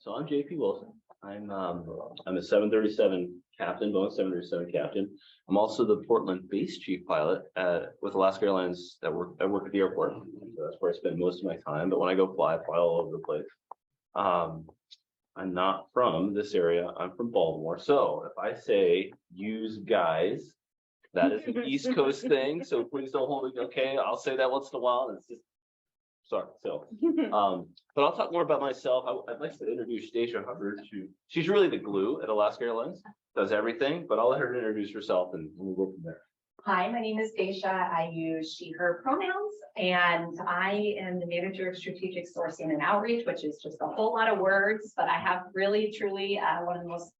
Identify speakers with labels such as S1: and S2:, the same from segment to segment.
S1: So I'm JP Wilson. I'm a 737 captain, Boeing 737 captain. I'm also the Portland base chief pilot with Alaska Airlines. I work at the airport. So that's where I spend most of my time. But when I go fly, I fly all over the place. I'm not from this area. I'm from Baltimore. So if I say use guys, that is an East Coast thing. So please don't hold it. Okay, I'll say that once in a while. And it's just sorry. So, but I'll talk more about myself. I'd like to introduce Stacia Hubbard. She's really the glue at Alaska Airlines, does everything, but I'll let her introduce herself and we'll go from there.
S2: Hi, my name is Stacia. I use she, her pronouns, and I am the manager of strategic sourcing and outreach, which is just a whole lot of words, but I have really, truly one of the most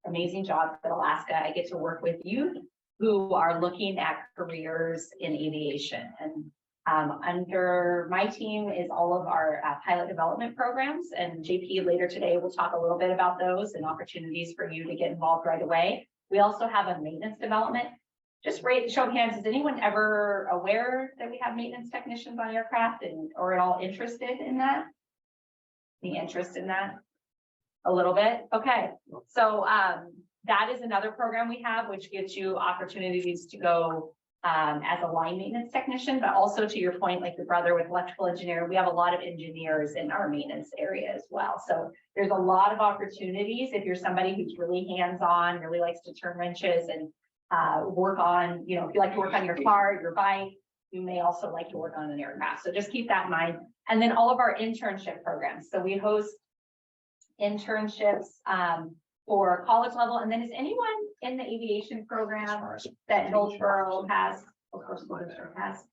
S2: amazing jobs at Alaska. I get to work with youth who are looking at careers in aviation. And under my team is all of our pilot development programs, and JP later today will talk a little bit about those and opportunities for you to get involved right away. We also have a maintenance development. Just show of hands, is anyone ever aware that we have maintenance technicians on aircraft or at all interested in that? Any interest in that? A little bit? Okay. So that is another program we have, which gives you opportunities to go as a line maintenance technician, but also to your point, like your brother with electrical engineer, we have a lot of engineers in our maintenance area as well. So there's a lot of opportunities if you're somebody who's really hands-on, really likes to turn wrenches and work on, you know, if you like to work on your car, your bike, you may also like to work on an aircraft. So just keep that in mind. And then all of our internship programs. So we host internships for college level. And then is anyone in the aviation program that Hillsborough has? Of course, Hillsborough has.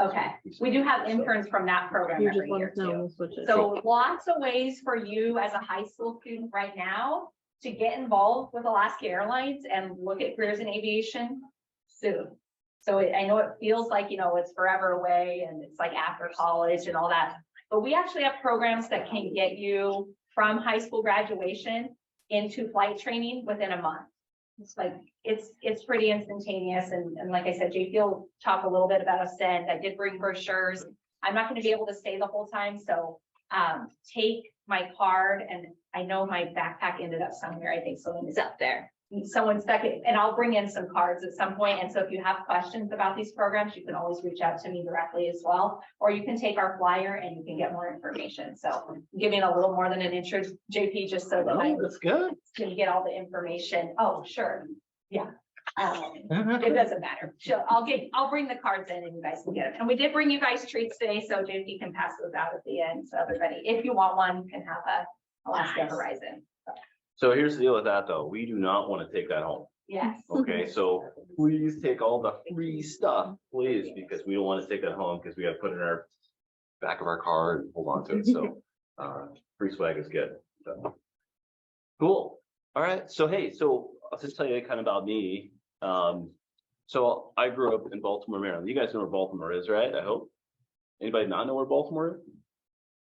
S2: Okay, we do have interns from that program every year too. So lots of ways for you as a high school student right now to get involved with Alaska Airlines and look at careers in aviation soon. So I know it feels like, you know, it's forever away and it's like after college and all that, but we actually have programs that can get you from high school graduation into flight training within a month. It's like, it's pretty instantaneous. And like I said, JP will talk a little bit about Ascend. I did bring brochures. I'm not going to be able to stay the whole time. So take my card, and I know my backpack ended up somewhere. I think someone is up there. Someone stuck it, and I'll bring in some cards at some point. And so if you have questions about these programs, you can always reach out to me directly as well, or you can take our flyer and you can get more information. So I'm giving a little more than an intro, JP, just so that
S1: that's good.
S2: Can get all the information. Oh, sure. Yeah. It doesn't matter. So I'll bring the cards in and you guys can get them. And we did bring you guys treats today, so JP can pass those out at the end. So everybody, if you want one, can have a Alaska Horizon.
S1: So here's the deal with that though. We do not want to take that home.
S2: Yes.
S1: Okay, so please take all the free stuff, please, because we don't want to take that home because we got to put it in our back of our car and hold on to it. So free swag is good. So, cool. All right. So hey, so I'll just tell you kind of about me. So I grew up in Baltimore, Maryland. You guys know where Baltimore is, right? I hope. Anybody not know where Baltimore is?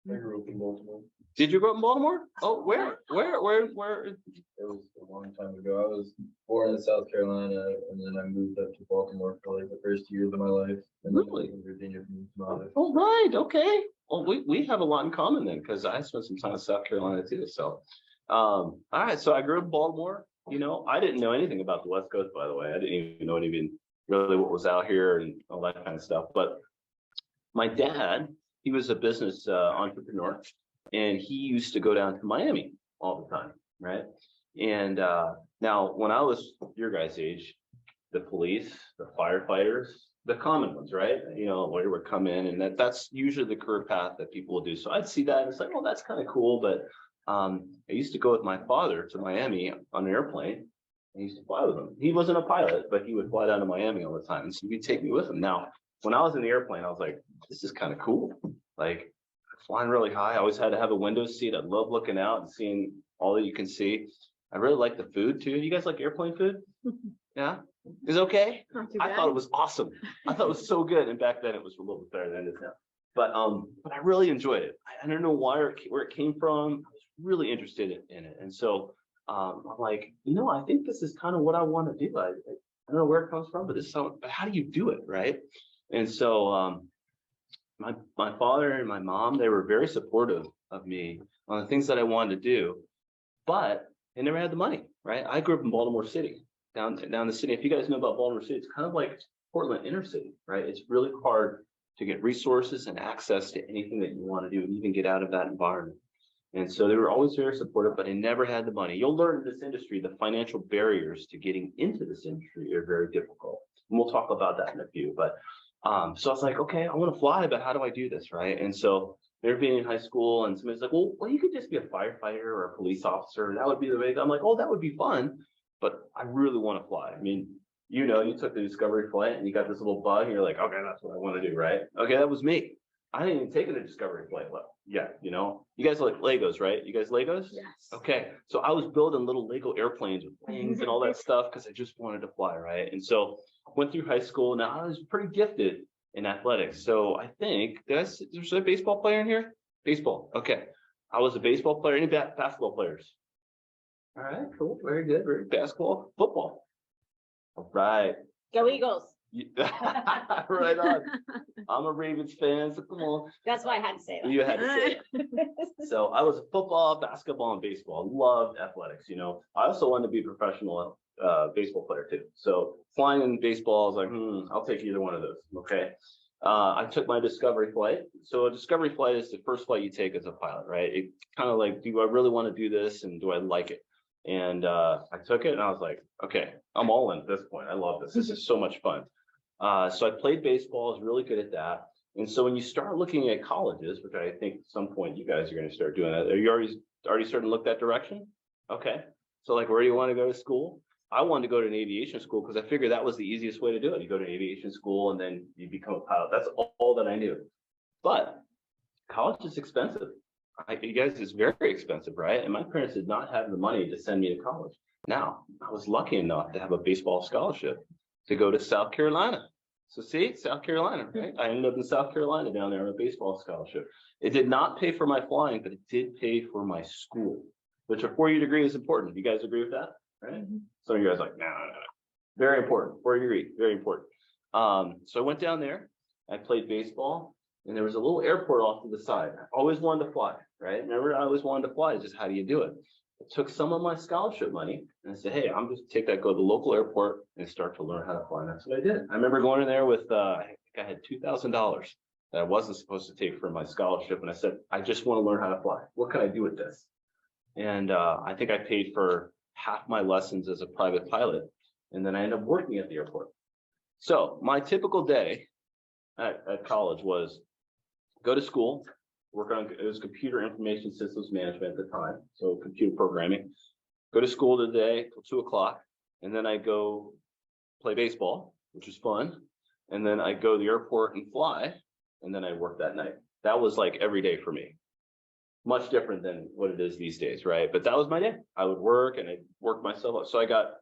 S3: I grew up in Baltimore.
S1: Did you grow up in Baltimore? Oh, where?
S3: It was a long time ago. I was born in South Carolina, and then I moved up to Baltimore for like the first years of my life. And
S1: Really?
S3: In Virginia for my life.
S1: Oh, right. Okay. Well, we have a lot in common then, because I spent some time in South Carolina too. So, all right. So I grew up in Baltimore. You know, I didn't know anything about the West Coast, by the way. I didn't even know really what was out here and all that kind of stuff. But my dad, he was a business entrepreneur, and he used to go down to Miami all the time, right? And now, when I was your guys' age, the police, the firefighters, the common ones, right? You know, where we would come in, and that's usually the career path that people will do. So I'd see that, and it's like, well, that's kind of cool, but I used to go with my father to Miami on an airplane. I used to fly with him. He wasn't a pilot, but he would fly down to Miami all the time. And so he'd take me with him. Now, when I was in the airplane, I was like, this is kind of cool. Like flying really high. I always had to have a window seat. I love looking out and seeing all that you can see. I really like the food too. You guys like airplane food? Yeah. Is it okay? I thought it was awesome. I thought it was so good. And back then it was a little bit better than it is now. But I really enjoyed it. I don't know where it came from. I was really interested in it. And so I'm like, you know, I think this is kind of what I want to do. I don't know where it comes from, but how do you do it, right? And so my father and my mom, they were very supportive of me on the things that I wanted to do, but I never had the money, right? I grew up in Baltimore City, down the city. If you guys know about Baltimore City, it's kind of like Portland inner city, right? It's really hard to get resources and access to anything that you want to do and even get out of that environment. And so they were always very supportive, but I never had the money. You'll learn in this industry, the financial barriers to getting into this industry are very difficult. And we'll talk about that in a few, but so I was like, okay, I want to fly, but how do I do this, right? And so they're being in high school and somebody's like, well, you could just be a firefighter or a police officer. That would be the way. I'm like, oh, that would be fun, but I really want to fly. I mean, you took the Discovery flight and you got this little bug and you're like, okay, that's what I want to do, right? Okay, that was me. I didn't even take the Discovery flight. Well, yeah, you guys like Legos, right? You guys Legos?
S4: Yes.
S1: Okay, so I was building little Lego airplanes with wings and all that stuff because I just wanted to fly, right? And so went through high school. Now I was pretty gifted in athletics. So I think there's a baseball player in here? Baseball. Okay. I was a baseball player. Any basketball players? All right, cool. Very good. Very basketball, football. All right.
S4: Go Eagles.
S1: Right on. I'm a Ravens fan, so come on.
S4: That's why I had to say that.
S1: You had to say it. So I was a football, basketball, and baseball. Loved athletics. I also wanted to be a professional baseball player too. So flying in baseball, I was like, I'll take either one of those. Okay. I took my Discovery flight. So a Discovery flight is the first flight you take as a pilot, right? It kind of like, do I really want to do this and do I like it? And I took it and I was like, okay, I'm all in at this point. I love this. This is so much fun. So I played baseball, I was really good at that. And so when you start looking at colleges, which I think at some point you guys are going to start doing that, are you already starting to look that direction? Okay. So like, where do you want to go to school? I wanted to go to an aviation school because I figured that was the easiest way to do it. You go to an aviation school and then you become a pilot. That's all that I knew. But college is expensive. You guys, it's very expensive, right? And my parents did not have the money to send me to college. Now, I was lucky enough to have a baseball scholarship to go to South Carolina. So see, South Carolina, right? I ended up in South Carolina down there on a baseball scholarship. It did not pay for my flying, but it did pay for my school, which a 4-year degree is important. You guys agree with that, right? Some of you guys are like, no. Very important, 4-year degree, very important. So I went down there, I played baseball, and there was a little airport off to the side. I always wanted to fly, right? Remember, I always wanted to fly, it's just how do you do it? I took some of my scholarship money and I said, hey, I'm just go to the local airport and start to learn how to fly. And that's what I did. I remember going in there with, I think I had $2,000 that I wasn't supposed to take from my scholarship. And I said, I just want to learn how to fly. What can I do with this? And I think I paid for half my lessons as a private pilot. And then I ended up working at the airport. So my typical day at college was go to school, work on, it was computer information systems management at the time, so computer programming. Go to school today till 2:00, and then I go play baseball, which is fun. And then I go to the airport and fly, and then I work that night. That was like every day for me. Much different than what it is these days, right? But that was my day. I would work and I'd work myself up. So I got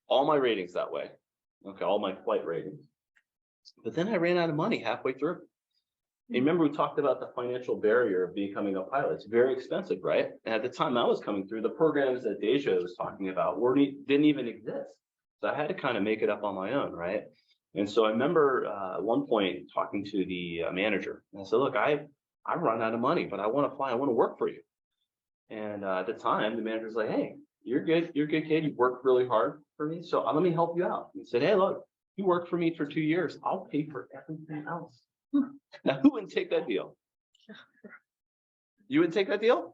S1: all my ratings that way. Okay, all my flight ratings. But then I ran out of money halfway through. And remember, we talked about the financial barrier of becoming a pilot. It's very expensive, right? And at the time I was coming through, the programs that Deja was talking about didn't even exist. So I had to kind of make it up on my own, right? And so I remember at one point talking to the manager. And I said, look, I run out of money, but I want to fly. I want to work for you. And at the time, the manager's like, hey, you're good kid. You worked really hard for me. So let me help you out. And he said, hey, look, you worked for me for 2 years. I'll pay for everything else. Now, who wouldn't take that deal? You wouldn't take that deal?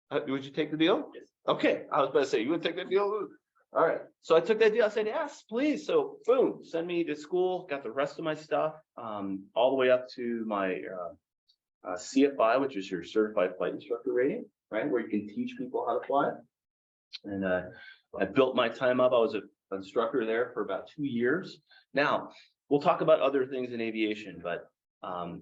S1: Would you take the deal? Yes. Okay, I was about to say, you would take that deal? All right, so I took that deal. I said, yes, please. So boom, send me to school, got the rest of my stuff, all the way up to my CFI, which is your certified flight instructor rating, right? Where you can teach people how to fly. And I built my time up. I was an instructor there for about 2 years. Now, we'll talk about other things in aviation, but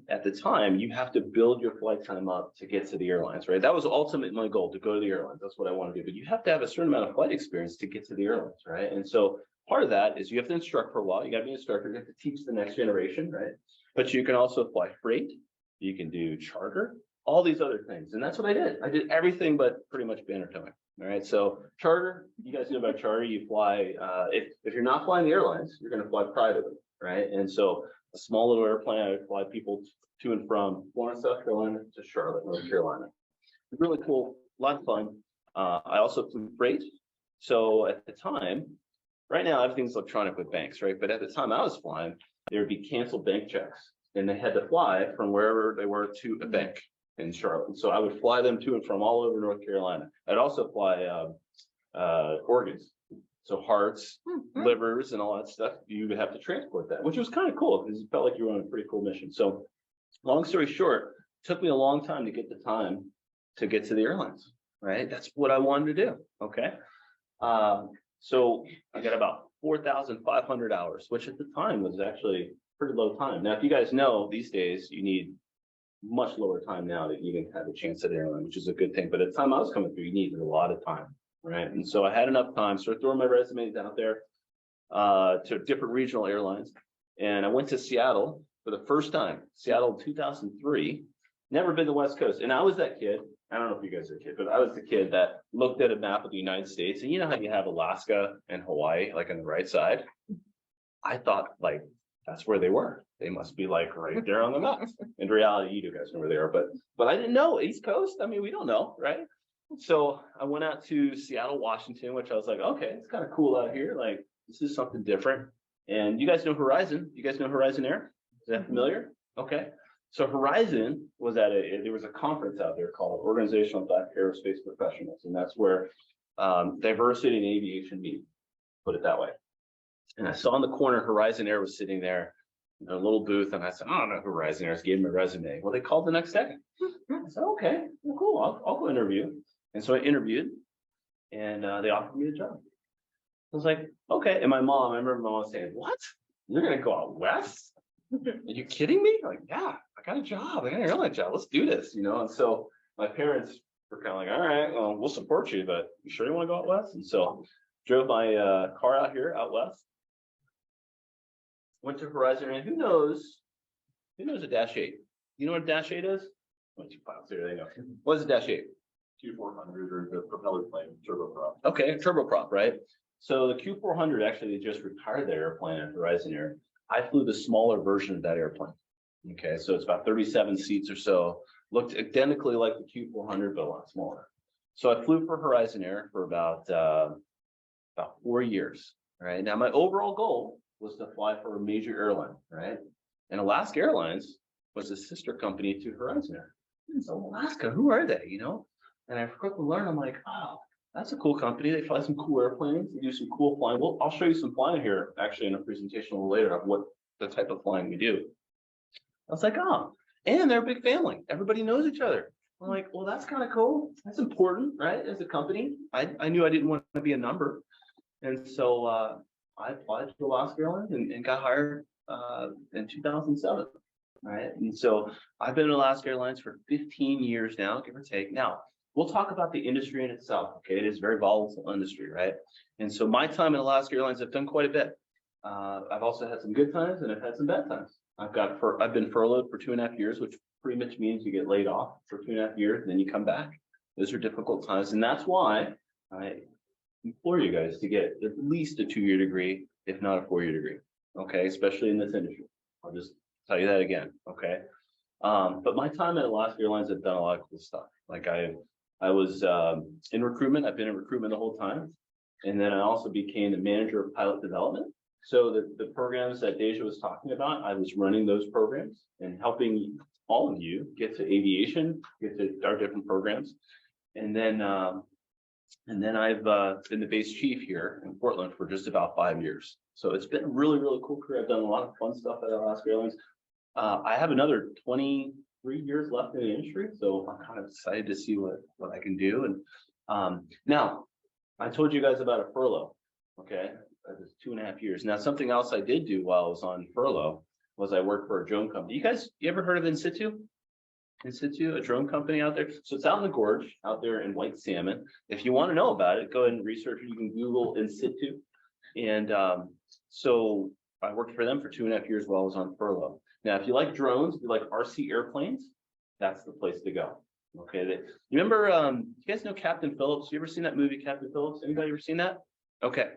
S1: at the time, you have to build your flight time up to get to the airlines, right? That was ultimately my goal, to go to the airlines. That's what I want to do. But you have to have a certain amount of flight experience to get to the airlines, right? And so part of that is you have to instruct for a while. You got to be an instructor. You have to teach the next generation, right? But you can also fly freight. You can do charter, all these other things. And that's what I did. I did everything but pretty much banner towing. All right. So charter, you guys know about charter. You fly, if you're not flying the airlines, you're going to fly privately, right? And so a small little airplane, I would fly people to and from Florence, South Carolina to Charlotte, North Carolina. really cool, a lot of fun. I also flew freight. So at the time, right now everything's electronic with banks, right? But at the time I was flying, there would be canceled bank checks, and they had to fly from wherever they were to a bank in Charlotte. And so I would fly them to and from all over North Carolina. I'd also fly organs, so hearts, livers, and all that stuff. You would have to transport that, which was kind of cool because it felt like you were on a pretty cool mission. So, long story short, it took me a long time to get the time to get to the airlines. Right, that's what I wanted to do. Okay, so I got about 4,500 hours, which at the time was actually pretty low time. Now, if you guys know, these days you need much lower time now to even have a chance at the airline, which is a good thing. But at the time I was coming through, you needed a lot of time, right? And so I had enough time, started throwing my resumes out there to different regional airlines. And I went to Seattle for the first time, Seattle 2003, never been to the West Coast. And I was that kid, I don't know if you guys are a kid, but I was the kid that looked at a map of the United States, and you know how you have Alaska and Hawaii, like on the right side? I thought like, that's where they were. They must be like right there on the map. In reality, you guys know where they are, but I didn't know East Coast. I mean, we don't know, right? So I went out to Seattle, Washington, which I was like, okay, it's kind of cool out here. Like, this is something different. And you guys know Horizon. You guys know Horizon Air? Is that familiar? Okay. So Horizon was there was a conference out there called Organizational Black Aerospace Professionals. And that's where diversity in aviation meet, put it that way. And I saw in the corner, Horizon Air was sitting there in a little booth. And I said, I don't know who Horizon Air is, gave them a resume. Well, they called the next day. I said, okay, well, cool, I'll go interview. And so I interviewed, and they offered me the job. I was like, okay. And I remember my mom saying, what? You're going to go out west? Are you kidding me? Like, yeah, I got a job. I got an airline job. Let's do this, you know? And so my parents were kind of like, all right, well, we'll support you, but you sure you want to go out west? And so drove my car out here, out west. Went to Horizon, and who knows a Dash 8? You know what a Dash 8 is? What is a Dash 8?
S3: Q400 or the propeller plane, turboprop.
S1: Okay, turboprop, right? So the Q400, actually, they just retired that airplane at Horizon Air. I flew the smaller version of that airplane. Okay, so it's about 37 seats or so. Looked identically like the Q400, but a lot smaller. So I flew for Horizon Air for about 4 years. Right now, my overall goal was to fly for a major airline, right? And Alaska Airlines was a sister company to Horizon Air. So Alaska, who are they? You know? And I quickly learned, I'm like, oh, that's a cool company. They fly some cool airplanes. They do some cool flying. Well, I'll show you some flying here, actually, in a presentation a little later of what the type of flying we do. I was like, oh, and they're a big family. Everybody knows each other. I'm like, well, that's kind of cool. That's important, right? As a company, I knew I didn't want to be a number. And so I applied to Alaska Airlines and got hired in 2007, right? And so I've been at Alaska Airlines for 15 years now, give or take. Now, we'll talk about the industry in itself, okay? It is a very volatile industry, right? And so my time at Alaska Airlines, I've done quite a bit. I've also had some good times and I've had some bad times. I've been furloughed for 2.5 years, which pretty much means you get laid off for 2.5 years and then you come back. Those are difficult times. And that's why I implore you guys to get at least a 2-year degree, if not a 4-year degree, okay? Especially in this industry. I'll just tell you that again, okay? But my time at Alaska Airlines, I've done a lot of cool stuff. Like I was in recruitment. I've been in recruitment the whole time. And then I also became the manager of pilot development. So the programs that Deja was talking about, I was running those programs and helping all of you get to aviation, get to our different programs. And then I've been the base chief here in Portland for just about 5 years. So it's been a really, really cool career. I've done a lot of fun stuff at Alaska Airlines. I have another 23 years left in the industry, so I'm kind of excited to see what I can do. And now, I told you guys about a furlough, okay? That was 2.5 years. Now, something else I did do while I was on furlough was I worked for a drone company. You ever heard of In Situ? In Situ, a drone company out there. So it's out in the gorge, out there in White Salmon. If you want to know about it, go ahead and research it. You can Google In Situ. And so I worked for them for 2.5 years while I was on furlough. Now, if you like drones, if you like RC airplanes, that's the place to go. Okay. You remember, you guys know Captain Phillips? You ever seen that movie, Captain Phillips? Anybody ever seen that? Okay.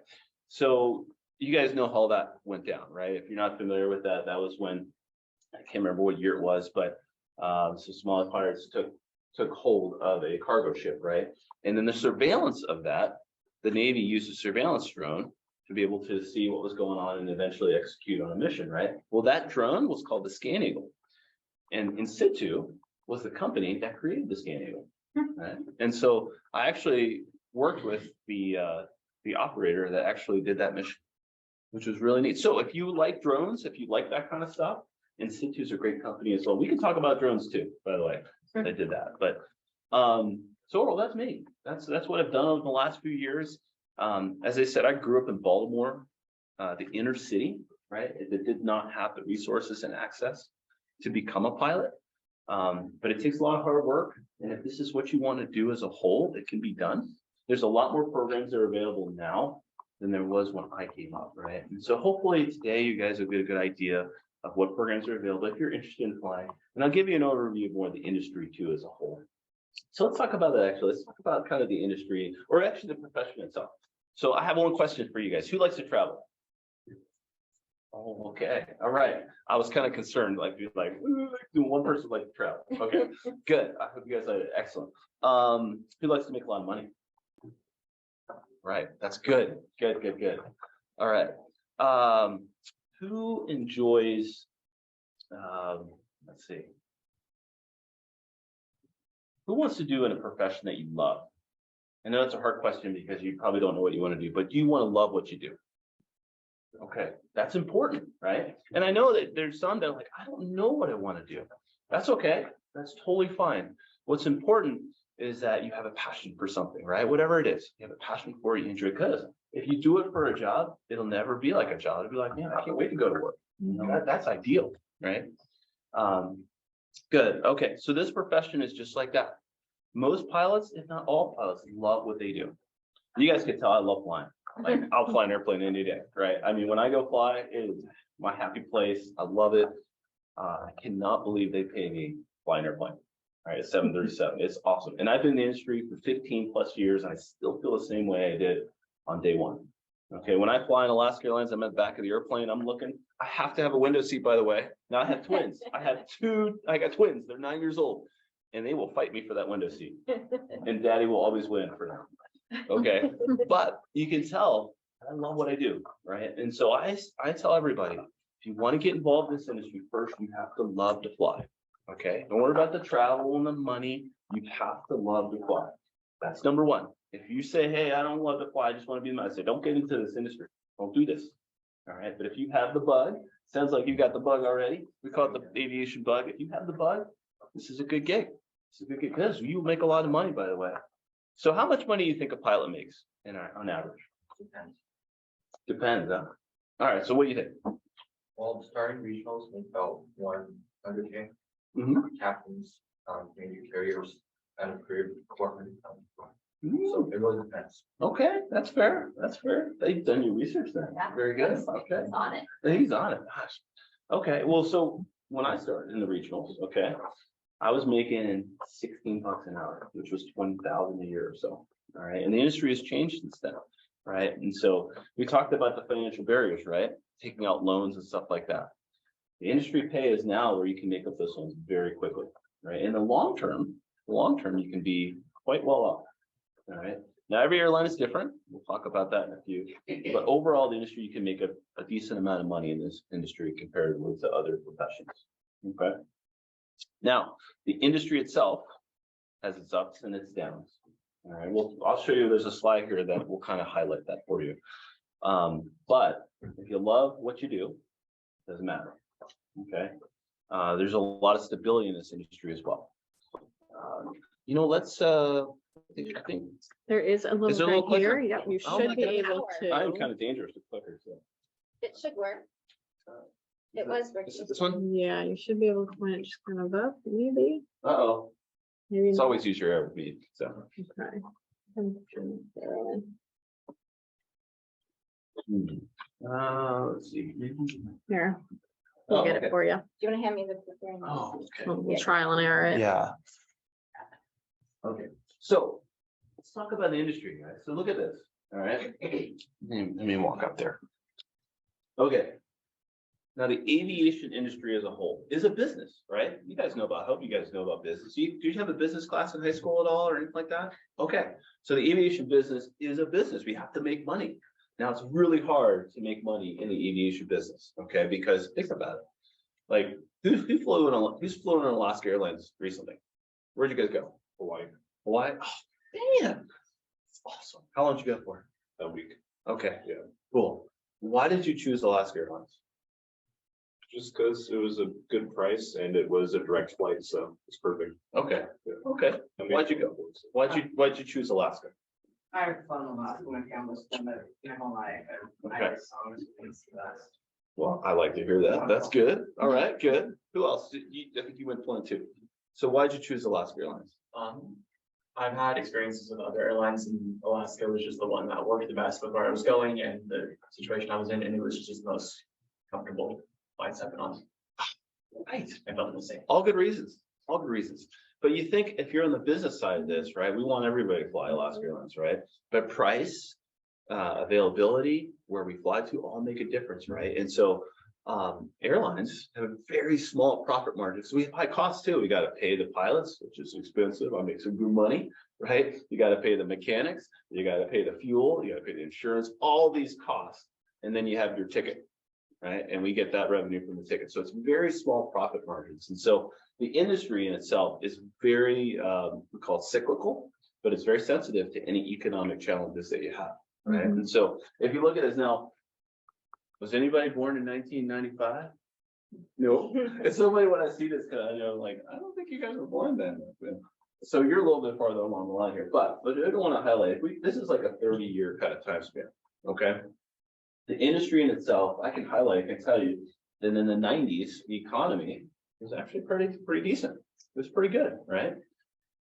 S1: So you guys know how that went down, right? If you're not familiar with that, that was when, I can't remember what year it was, but so Somali pirates took hold of a cargo ship, right? And then the surveillance of that, the Navy used a surveillance drone to be able to see what was going on and eventually execute on a mission, right? Well, that drone was called the Scan Eagle. And In Situ was the company that created the Scan Eagle, right? And so I actually worked with the operator that actually did that mission, which was really neat. So if you like drones, if you like that kind of stuff, In Situ is a great company as well. We can talk about drones too, by the way. I did that, but so that's me. That's what I've done over the last few years. As I said, I grew up in Baltimore, the inner city, right? It did not have the resources and access to become a pilot. But it takes a lot of hard work. And if this is what you want to do as a whole, it can be done. There's a lot more programs that are available now than there was when I came up, right? And so hopefully today you guys will get a good idea of what programs are available if you're interested in flying. And I'll give you an overview of more of the industry too as a whole. So let's talk about that actually. Let's talk about kind of the industry or actually the profession itself. So I have one question for you guys. Who likes to travel? Oh, okay. All right. I was kind of concerned, like one person like to travel. Okay, good. I hope you guys are excellent. Who likes to make a lot of money? Right. That's good. Good. All right. Who enjoys, let's see. Who wants to do in a profession that you love? I know that's a hard question because you probably don't know what you want to do, but do you want to love what you do? Okay, that's important, right? And I know that there's some that are like, I don't know what I want to do. That's okay. That's totally fine. What's important is that you have a passion for something, right? Whatever it is, you have a passion for it, you enjoy it. Because if you do it for a job, it'll never be like a job. It'll be like, man, I can't wait to go to work. You know, that's ideal, right? Good. Okay, so this profession is just like that. Most pilots, if not all pilots, love what they do. You guys can tell I love flying. Like I'll fly an airplane any day, right? I mean, when I go fly, it is my happy place. I love it. I cannot believe they pay me to fly an airplane. All right, 737. It's awesome. And I've been in the industry for 15 plus years, and I still feel the same way I did on day one. Okay, when I fly in Alaska Airlines, I'm at the back of the airplane. I'm looking. I have to have a window seat, by the way. Now I have twins. I got twins. They're 9 years old, and they will fight me for that window seat. And Daddy will always win for them. Okay, but you can tell I love what I do, right? And so I tell everybody, if you want to get involved in this industry, first you have to love to fly. Okay, don't worry about the travel and the money. You have to love to fly. That's number one. If you say, hey, I don't love to fly, I just want to be in my, I say, don't get into this industry. Don't do this. All right, but if you have the bug, sounds like you got the bug already. We call it the aviation bug. If you have the bug, this is a good gig. It's a good gig because you make a lot of money, by the way. So how much money do you think a pilot makes on average? Depends, huh? All right, so what do you think?
S3: Well, starting regionals make about 100K. Captains, major carriers, and a career corporate. So it really depends.
S1: Okay, that's fair. That's fair. You've done your research then.
S2: Yeah.
S1: Very good. Okay.
S2: He's on it.
S1: He's on it. Gosh. Okay. Well, so when I started in the regionals, okay, I was making $16 an hour, which was $20,000 a year or so. All right. And the industry has changed since then. Right. And so we talked about the financial barriers, right? Taking out loans and stuff like that. The industry pay is now where you can make up those loans very quickly. Right. In the long term, you can be quite well off. All right. Now, every airline is different. We'll talk about that in a few. But overall, the industry, you can make a decent amount of money in this industry compared with the other professions. Okay. Now, the industry itself has its ups and its downs. All right. Well, I'll show you. There's a slide here that will kind of highlight that for you. But if you love what you do, it doesn't matter. Okay. There's a lot of stability in this industry as well. Let's. I think
S4: there is a little
S1: clicker
S4: here. Yep, you
S1: Oh
S4: should
S1: my
S4: be
S1: goodness.
S4: able to.
S1: I'm kind of dangerous with clickers. So.
S5: It should work. It was working.
S1: Is it this one?
S4: Yeah, you should be able to point it just kind of up, maybe.
S1: Uh-oh.
S4: Maybe
S1: It's
S4: not.
S1: always use your air with me. So.
S4: Okay.
S1: Let's see.
S4: Here, we'll get
S1: okay.
S4: it for you.
S5: Do you want to hand me the clicker?
S1: Oh, okay.
S4: We'll trial and error it.
S1: Yeah. Okay. So let's talk about the industry, guys. So look at this. All right. Let me walk up there. Okay. Now, the aviation industry as a whole is a business, right? You guys know about, I hope you guys know about business. Do you have a business class in high school at all or anything like that? Okay, so the aviation business is a business. We have to make money. Now, it's really hard to make money in the aviation business, okay? Because think about it. Like, who's flown on Alaska Airlines recently? Where'd you guys go? Hawaii. Hawaii? Oh, damn. That's awesome. How long did you go for?
S6: A week.
S1: Okay, yeah, cool. Why did you choose Alaska Airlines?
S6: Just because it was a good price and it was a direct flight, so it's perfect.
S1: Okay, okay.
S6: I mean,
S1: Why'd you go? Why'd you choose Alaska?
S7: I've flown a lot when I was done it my whole life. And I
S1: Okay.
S7: like songs and it's the best.
S1: Well, I like to hear that. That's good. All right, good. Who else? I think you went flying too. So why'd you choose Alaska Airlines?
S8: I've had experiences with other airlines, and Alaska was just the one that worked the best with where I was going and the situation I was in, and it was just the most comfortable flights I've been on.
S1: Right.
S8: I felt the same.
S1: All good reasons. All good reasons. But you think if you're on the business side of this, right? We want everybody to fly Alaska Airlines, right? But price, availability, where we fly to, all make a difference, right? And so airlines have a very small profit margin. So we have high costs too. We got to pay the pilots, which is expensive. I make some good money, right? You got to pay the mechanics, you got to pay the fuel, you got to pay the insurance, all these costs. And then you have your ticket, right? And we get that revenue from the ticket. So it's very small profit margins. And so the industry in itself is very, we call it cyclical, but it's very sensitive to any economic challenges that you have, right? And so if you look at this now, was anybody born in 1995? No. It's somebody when I see this, because I know, like, I don't think you guys were born then. So you're a little bit farther along the line here, but I don't want to highlight, this is like a 30-year kind of time span, okay? The industry in itself, I can highlight, I can tell you, that in the 90s, the economy was actually pretty decent. It was pretty good, right?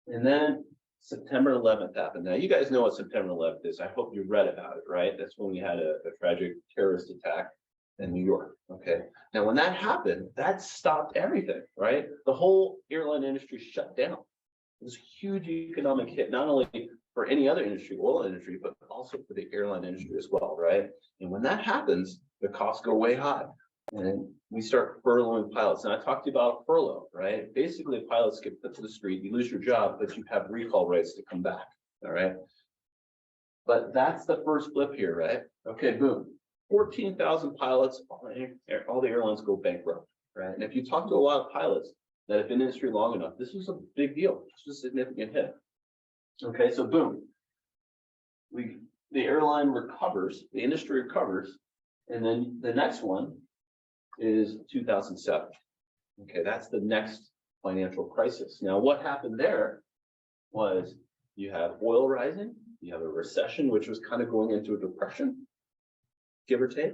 S1: And then September 11th happened. Now, you guys know what September 11th is. I hope you read about it, right? That's when we had a tragic terrorist attack in New York, okay? Now, when that happened, that stopped everything, right? The whole airline industry shut down. It was a huge economic hit, not only for any other industry, oil industry, but also for the airline industry as well, right? And when that happens, the costs go way high. And we start furloughing pilots. And I talked to you about furlough, right? Basically, pilots get put to the street, you lose your job, but you have recall rights to come back, all right? But that's the first blip here, right? Okay, boom. 14,000 pilots, all the airlines go bankrupt, right? And if you talk to a lot of pilots that have been in the industry long enough, this was a big deal. This was a significant hit. Okay, so boom. The airline recovers, the industry recovers, and then the next one is 2007. Okay, that's the next financial crisis. Now, what happened there was you have oil rising, you have a recession, which was kind of going into a depression, give or take,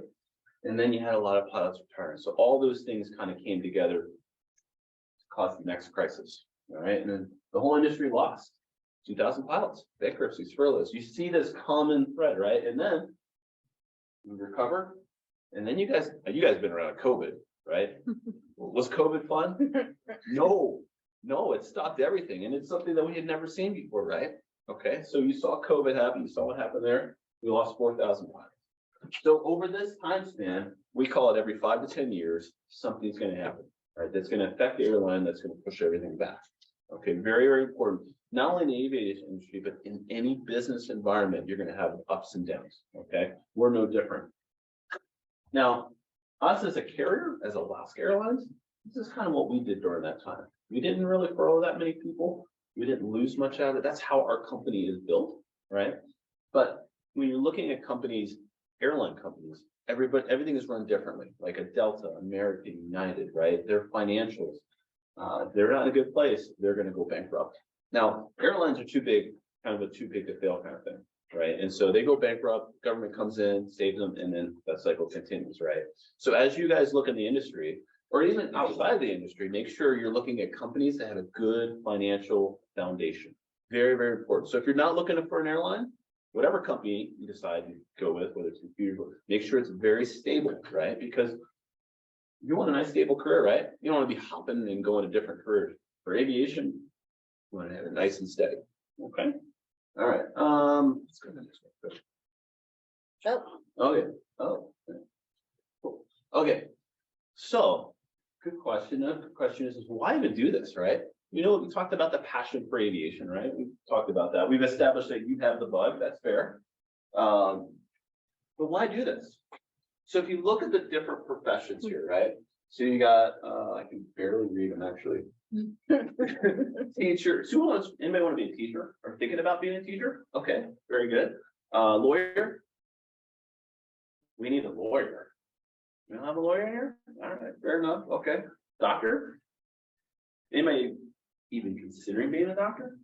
S1: and then you had a lot of pilots retiring. So all those things kind of came together to cause the next crisis. All right, and then the whole industry lost 2,000 pilots, bankruptcies, furloughs. You see this common thread, right? And then we recover. And then you guys been around COVID, right? Was COVID fun? No, it stopped everything. And it's something that we had never seen before, right? Okay, so you saw COVID happen, you saw what happened there. We lost 4,000 pilots. So over this time span, we call it every 5 to 10 years, something's going to happen, right? That's going to affect the airline, that's going to push everything back. Okay, very, very important. Not only in the aviation industry, but in any business environment, you're going to have ups and downs. Okay, we're no different. Now, us as a carrier, as Alaska Airlines, this is kind of what we did during that time. We didn't really furlough that many people. We didn't lose much out of it. That's how our company is built, right? But when you're looking at companies, airline companies, everything is run differently. Like a Delta, American, United, right? Their financials, they're not in a good place. They're going to go bankrupt. Now, airlines are too big, kind of a too big to fail kind of thing. Right. And so they go bankrupt, government comes in, saves them, and then that cycle continues. Right. So as you guys look in the industry, or even outside of the industry, make sure you're looking at companies that have a good financial foundation. Very, very important. So if you're not looking for an airline, whatever company you decide to go with, whether it's computer, make sure it's very stable, right? Because you want a nice stable career, right? You don't want to be hopping and going to different careers. For aviation, you want to have it nice and steady. Okay. All right. Let's go to the next one.
S5: Oh,
S1: Okay. Oh. Cool. Okay. So, good question. The good question is why even do this, right? You know, we talked about the passion for aviation, right? We talked about that. We've established that you have the bug. That's fair. But why do this? So if you look at the different professions here, right? So you got, I can barely read them actually. Teacher. So who wants, anybody want to be a teacher or thinking about being a teacher? Okay, very good. Lawyer. We need a lawyer. We don't have a lawyer here? All right, fair enough. Okay. Doctor. Anybody even considering being a doctor?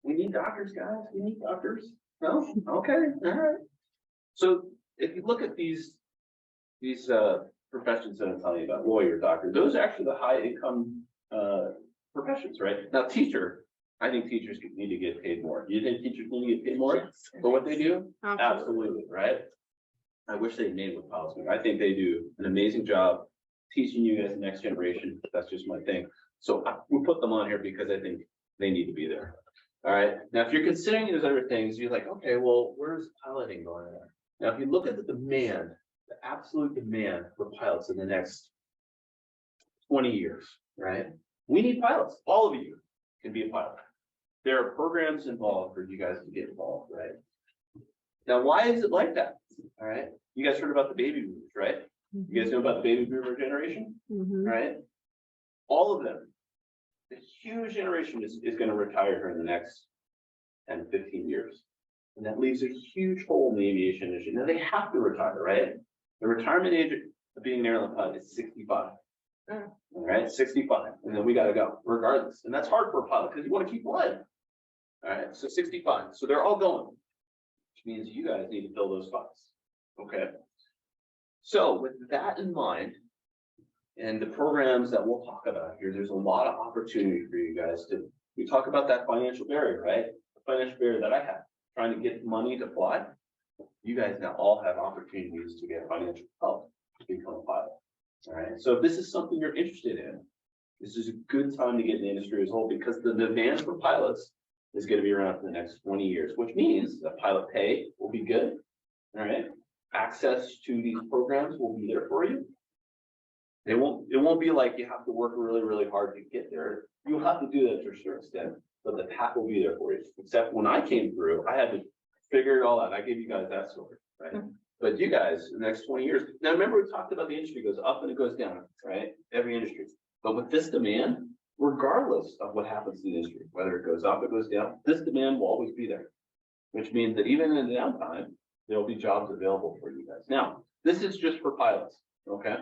S1: We need doctors, guys. We need doctors. No? Okay. All right. So if you look at these professions that I'm telling you about, lawyer, doctor, those are actually the high income professions, right? Now, teacher, I think teachers need to get paid more. Do you think teachers need to get paid more for what they do? Absolutely, right? I wish they made with pilots. I think they do an amazing job teaching you guys the next generation. That's just my thing. So we put them on here because I think they need to be there. All right. Now, if you're considering these other things, you're like, okay, well, where's piloting going on? Now, if you look at the demand, the absolute demand for pilots in the next 20 years, right? We need pilots. All of you can be a pilot. There are programs involved for you guys to get involved, right? Now, why is it like that? All right. You guys heard about the baby boomers, right? You guys know about the baby boomer generation, right? All of them. The huge generation is going to retire here in the next 10, 15 years. And that leaves a huge hole in the aviation industry. Now they have to retire, right? The retirement age of being an airline pilot is 65. All right, 65. And then we got to go regardless. And that's hard for a pilot because you want to keep flying. All right, so 65. So they're all going, which means you guys need to fill those spots. Okay. So with that in mind, and the programs that we'll talk about here, there's a lot of opportunity for you guys to, we talk about that financial barrier, right? The financial barrier that I have, trying to get money to fly. You guys now all have opportunities to get financial help to become a pilot. All right. So if this is something you're interested in, this is a good time to get in the industry as a whole because the demand for pilots is going to be around for the next 20 years, which means that pilot pay will be good. All right. Access to these programs will be there for you. It won't be like you have to work really, really hard to get there. You'll have to do that to a certain extent, but the path will be there for you. Except when I came through, I had to figure it all out. I gave you guys that story, right? But you guys, in the next 20 years, now remember we talked about the industry goes up and it goes down, right? Every industry. But with this demand, regardless of what happens to the industry, whether it goes up or goes down, this demand will always be there, which means that even in the downtime, there'll be jobs available for you guys. Now, this is just for pilots, okay?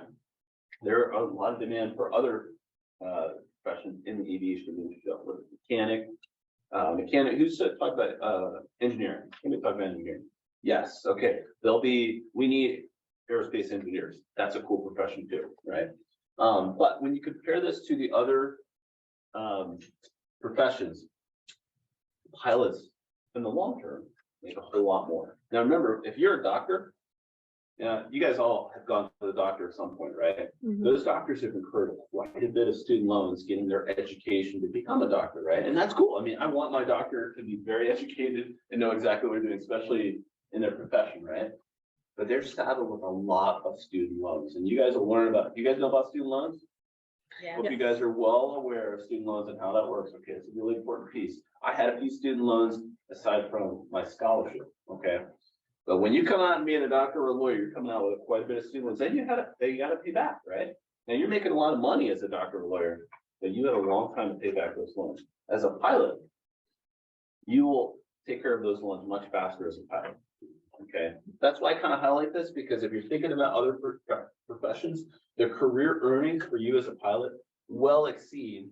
S1: There are a lot of demand for other professions in the aviation industry, mechanic, who's talking about engineering? Can we talk about engineering? Yes, okay. We need aerospace engineers. That's a cool profession too, right? But when you compare this to the other professions, pilots in the long term make a whole lot more. Now remember, if you're a doctor, you guys all have gone to the doctor at some point, right? Those doctors have incurred quite a bit of student loans getting their education to become a doctor, right? And that's cool. I mean, I want my doctor to be very educated and know exactly what they're doing, especially in their profession, right? But they're saddled with a lot of student loans. And you guys will learn about, you guys know about student loans?
S2: Yeah.
S1: Hope you guys are well aware of student loans and how that works. Okay, it's a really important piece. I had a few student loans aside from my scholarship, okay? But when you come out and being a doctor or a lawyer, you're coming out with quite a bit of student loans. Then you gotta pay back, right? Now you're making a lot of money as a doctor or lawyer, but you have a long time to pay back those loans. As a pilot, you will take care of those loans much faster as a pilot. Okay, that's why I kind of highlight this, because if you're thinking about other professions, the career earnings for you as a pilot well exceed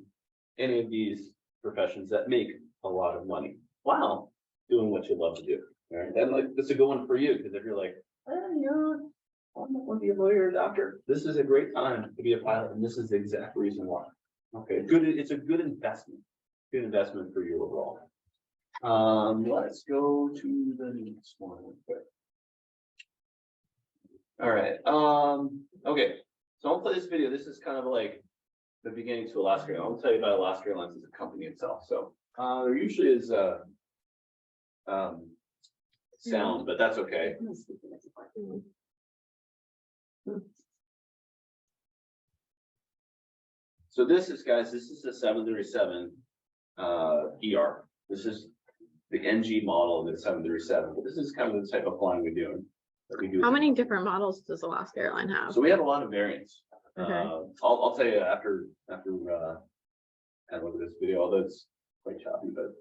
S1: any of these professions that make a lot of money while doing what you love to do. All right, then that's a good one for you, because if you're like, I don't want to be a lawyer or a doctor, this is a great time to be a pilot, and this is the exact reason why. Okay, good. It's a good investment for you overall. Let's go to the next one real quick. All right. Okay. So I'll play this video. This is kind of like the beginning to Alaska. I'll tell you about Alaska Airlines as a company itself. So there usually is sound, but that's okay. So this is, guys, this is the 737 ER. This is the NG model of the 737. But this is kind of the type of flying we do.
S4: How many different models does Alaska Airline have?
S1: So we have a lot of variants.
S4: Okay.
S1: I'll tell you after I look at this video, although it's quite choppy, but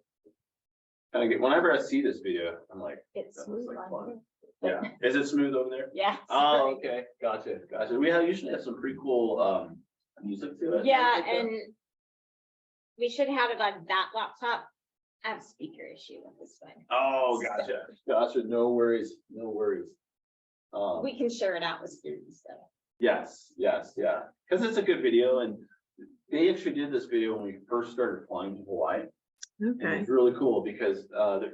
S1: kind of get whenever I see this video, I'm like,
S5: It's
S1: that looks
S5: smooth
S1: like
S5: on
S1: fun. Yeah. Is it smooth over there?
S5: Yeah.
S1: Oh, okay. Gotcha. We usually have some pretty cool music to it.
S5: Yeah,
S1: Like that.
S5: and we should have it on that laptop. I have a speaker issue with this one.
S1: Oh, gotcha. No worries.
S5: We can share it out with students though.
S1: Yes, yeah. Because it's a good video, and they actually did this video when we first started flying to Hawaii. And
S4: Okay.
S1: it's really cool because there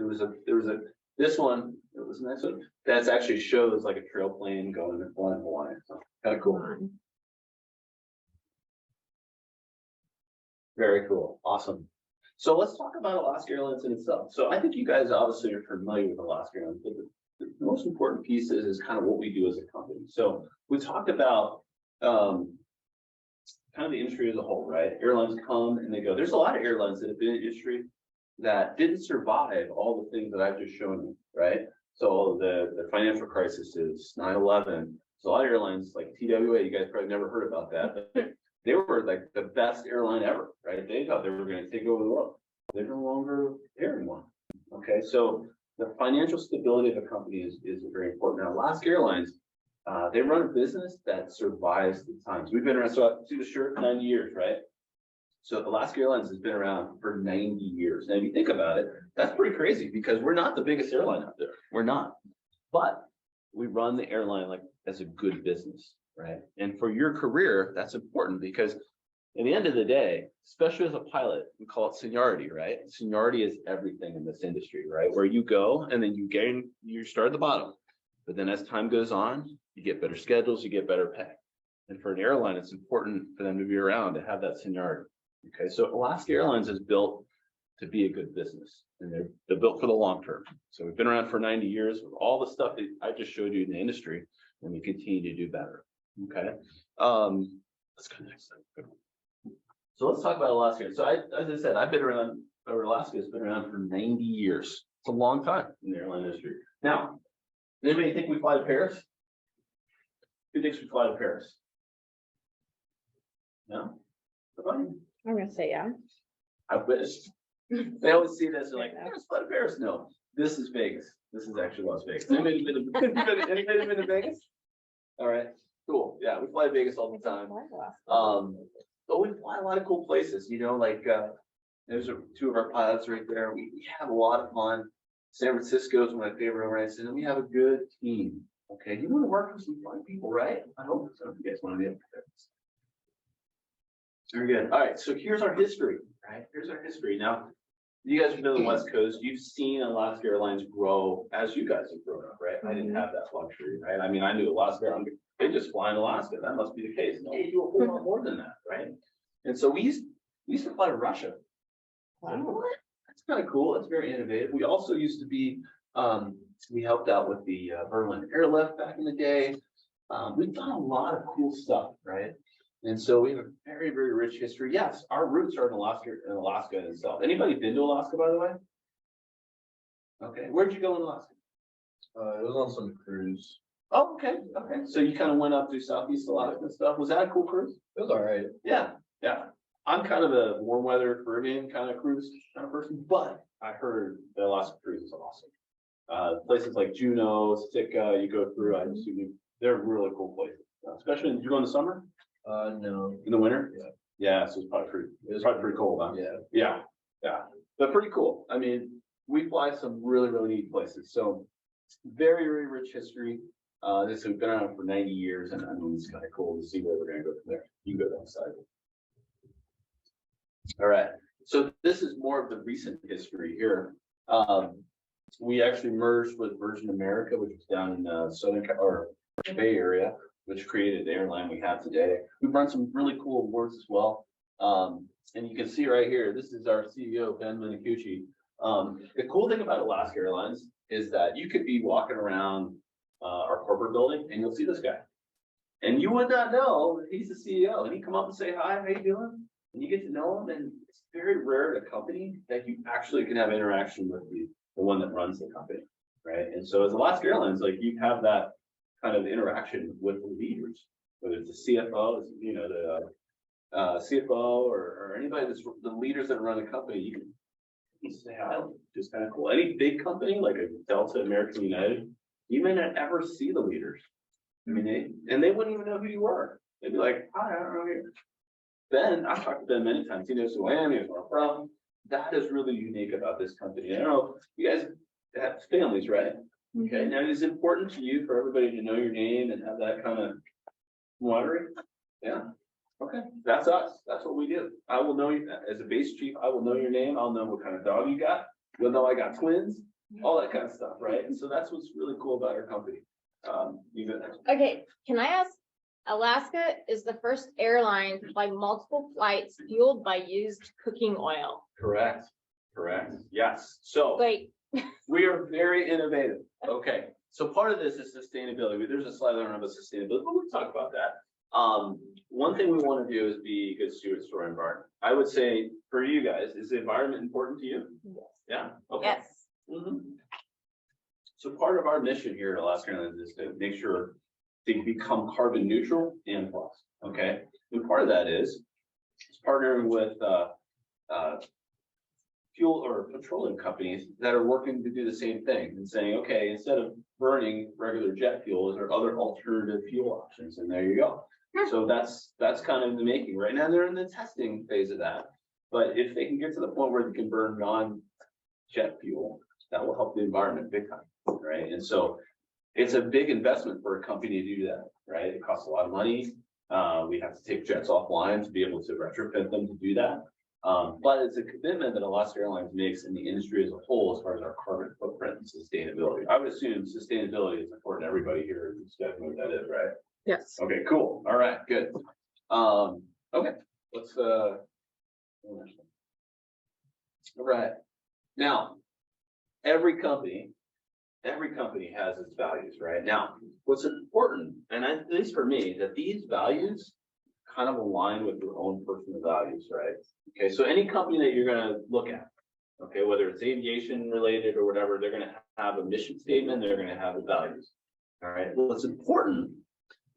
S1: was a this one, it was a nice one that's actually shows like a trail plane going and flying Hawaii. So kind of cool. Very cool. Awesome. So let's talk about Alaska Airlines in itself. So I think you guys obviously are familiar with Alaska Airlines, but the most important piece is kind of what we do as a company. So we talked about kind of the industry as a whole, right? Airlines come and they go. There's a lot of airlines that have been in the industry that didn't survive all the things that I've just shown you, right? So the financial crisis is 9/11. So a lot of airlines like TWA, you guys probably never heard about that, but they were like the best airline ever, right? They thought they were going to take over the world. They're no longer here anymore. Okay, so the financial stability of a company is very important. Now, Alaska Airlines, they run a business that survives the times. We've been around, so see the shirt, 90 years, right? So Alaska Airlines has been around for 90 years. Now, if you think about it, that's pretty crazy because we're not the biggest airline out there. We're not. But we run the airline like as a good business, right? And for your career, that's important because at the end of the day, especially as a pilot, we call it seniority, right? Seniority is everything in this industry, right? Where you go and then you start at the bottom. But then as time goes on, you get better schedules, you get better pay. And for an airline, it's important for them to be around to have that seniority. Okay, so Alaska Airlines is built to be a good business, and they're built for the long term. So we've been around for 90 years with all the stuff that I just showed you in the industry, and we continue to do better. Okay, let's go next. So let's talk about Alaska. So as I said, I've been around, or Alaska has been around for 90 years. It's a long time in the airline industry. Now, anybody think we fly to Paris? Who thinks we fly to Paris? No? Nobody?
S4: I'm gonna say yeah.
S1: I wish. They always see this and like, let's fly to Paris. No, this is Vegas. This is actually Las Vegas. Anybody been to Vegas? All right, cool. Yeah, we fly to Vegas all the time. But we fly a lot of cool places, you know, like there's two of our pilots right there. We have a lot of fun. San Francisco is my favorite airlines, and we have a good team. Okay, you want to work with some fun people, right? I hope some of you guys want to be up there. Very good. All right, so here's our history, right? Here's our history. Now, you guys know the West Coast. You've seen Alaska Airlines grow as you guys have grown up, right? I didn't have that luxury, right? I mean, I knew Alaska. They just fly in Alaska. That must be the case. No, we do a whole lot more than that, right? And so we used to fly to Russia.
S4: Wow.
S1: That's kind of cool. It's very innovative. We also used to be, we helped out with the Berlin Airlift back in the day. We've done a lot of cool stuff, right? And so we have a very, very rich history. Yes, our roots are in Alaska itself. Anybody been to Alaska, by the way? Okay, where'd you go in Alaska?
S3: It was on some cruise.
S1: Oh, okay. So you kind of went up through Southeast Alaska and stuff. Was that a cool cruise?
S3: It was all right.
S1: Yeah. I'm kind of a warm weather Caribbean kind of cruise kind of person, but I heard the Alaska cruise is awesome. Places like Juneau, Sitka, you go through, I assume they're really cool places. Especially, did you go in the summer?
S3: No.
S1: In the winter?
S3: Yeah.
S1: Yeah, so it's probably pretty cold, huh?
S3: Yeah.
S1: Yeah. But pretty cool. I mean, we fly some really, really neat places. So very, very rich history. This has been around for 90 years, and I mean, it's kind of cool to see where we're going to go from there. You can go that side. All right. So this is more of the recent history here. We actually merged with Virgin America, which is down in Southern or Bay Area, which created the airline we have today. We've run some really cool awards as well. And you can see right here, this is our CEO, Ben Minicucci. The cool thing about Alaska Airlines is that you could be walking around our corporate building and you'll see this guy. And you would not know that he's the CEO, and he come up and say, hi, how you doing? And you get to know him, and it's very rare at a company that you actually can have interaction with the one that runs the company, right? And so as Alaska Airlines, like you have that kind of interaction with the leaders, whether it's the CFO, you know, the CFO or anybody that's the leaders that run a company, you can say hi, just kind of cool. Any big company like a Delta, American United, you may not ever see the leaders. I mean, they wouldn't even know who you were. They'd be like, hi, I don't know you. Ben, I've talked to Ben many times. He knows who I am, he knows where I'm from. That is really unique about this company. I don't know, you guys have families, right? Okay, now is it important to you for everybody to know your name and have that kind of camaraderie? Yeah. Okay, that's us. That's what we do. I will know you as a base chief. I will know your name. I'll know what kind of dog you got. You'll know I got twins, all that kind of stuff, right? And so that's what's really cool about our company.
S5: Okay, can I ask? Alaska is the first airline to fly multiple flights fueled by used cooking oil.
S1: Correct. Yes. So
S5: Wait,
S1: we are very innovative. Okay. So part of this is sustainability. There's a slide on about sustainability, but we'll talk about that. One thing we want to do is be good stewards for our environment. I would say for you guys, is the environment important to you?
S5: Yes.
S1: Yeah. Okay.
S5: Yes.
S1: So part of our mission here at Alaska Airlines is to make sure they become carbon neutral and plus. Okay. And part of that is partnering with fuel or petroleum companies that are working to do the same thing and saying, okay, instead of burning regular jet fuel, is there other alternative fuel options? And there you go. So that's kind of the making. Right now they're in the testing phase of that. But if they can get to the point where they can burn non-jet fuel, that will help the environment big time, right? And so it's a big investment for a company to do that, right? It costs a lot of money. We have to take jets offline to be able to retrofit them to do that. But it's a commitment that Alaska Airlines makes in the industry as a whole as far as our carbon footprint and sustainability. I would assume sustainability is important to everybody here. You guys know what that is, right?
S4: Yes.
S1: Okay, cool. All right, good. Okay, let's all right. Now, every company has its values, right? Now, what's important, and at least for me, that these values kind of align with your own personal values, right? Okay, so any company that you're going to look at, okay, whether it's aviation related or whatever, they're going to have a mission statement, they're going to have the values. All right, what's important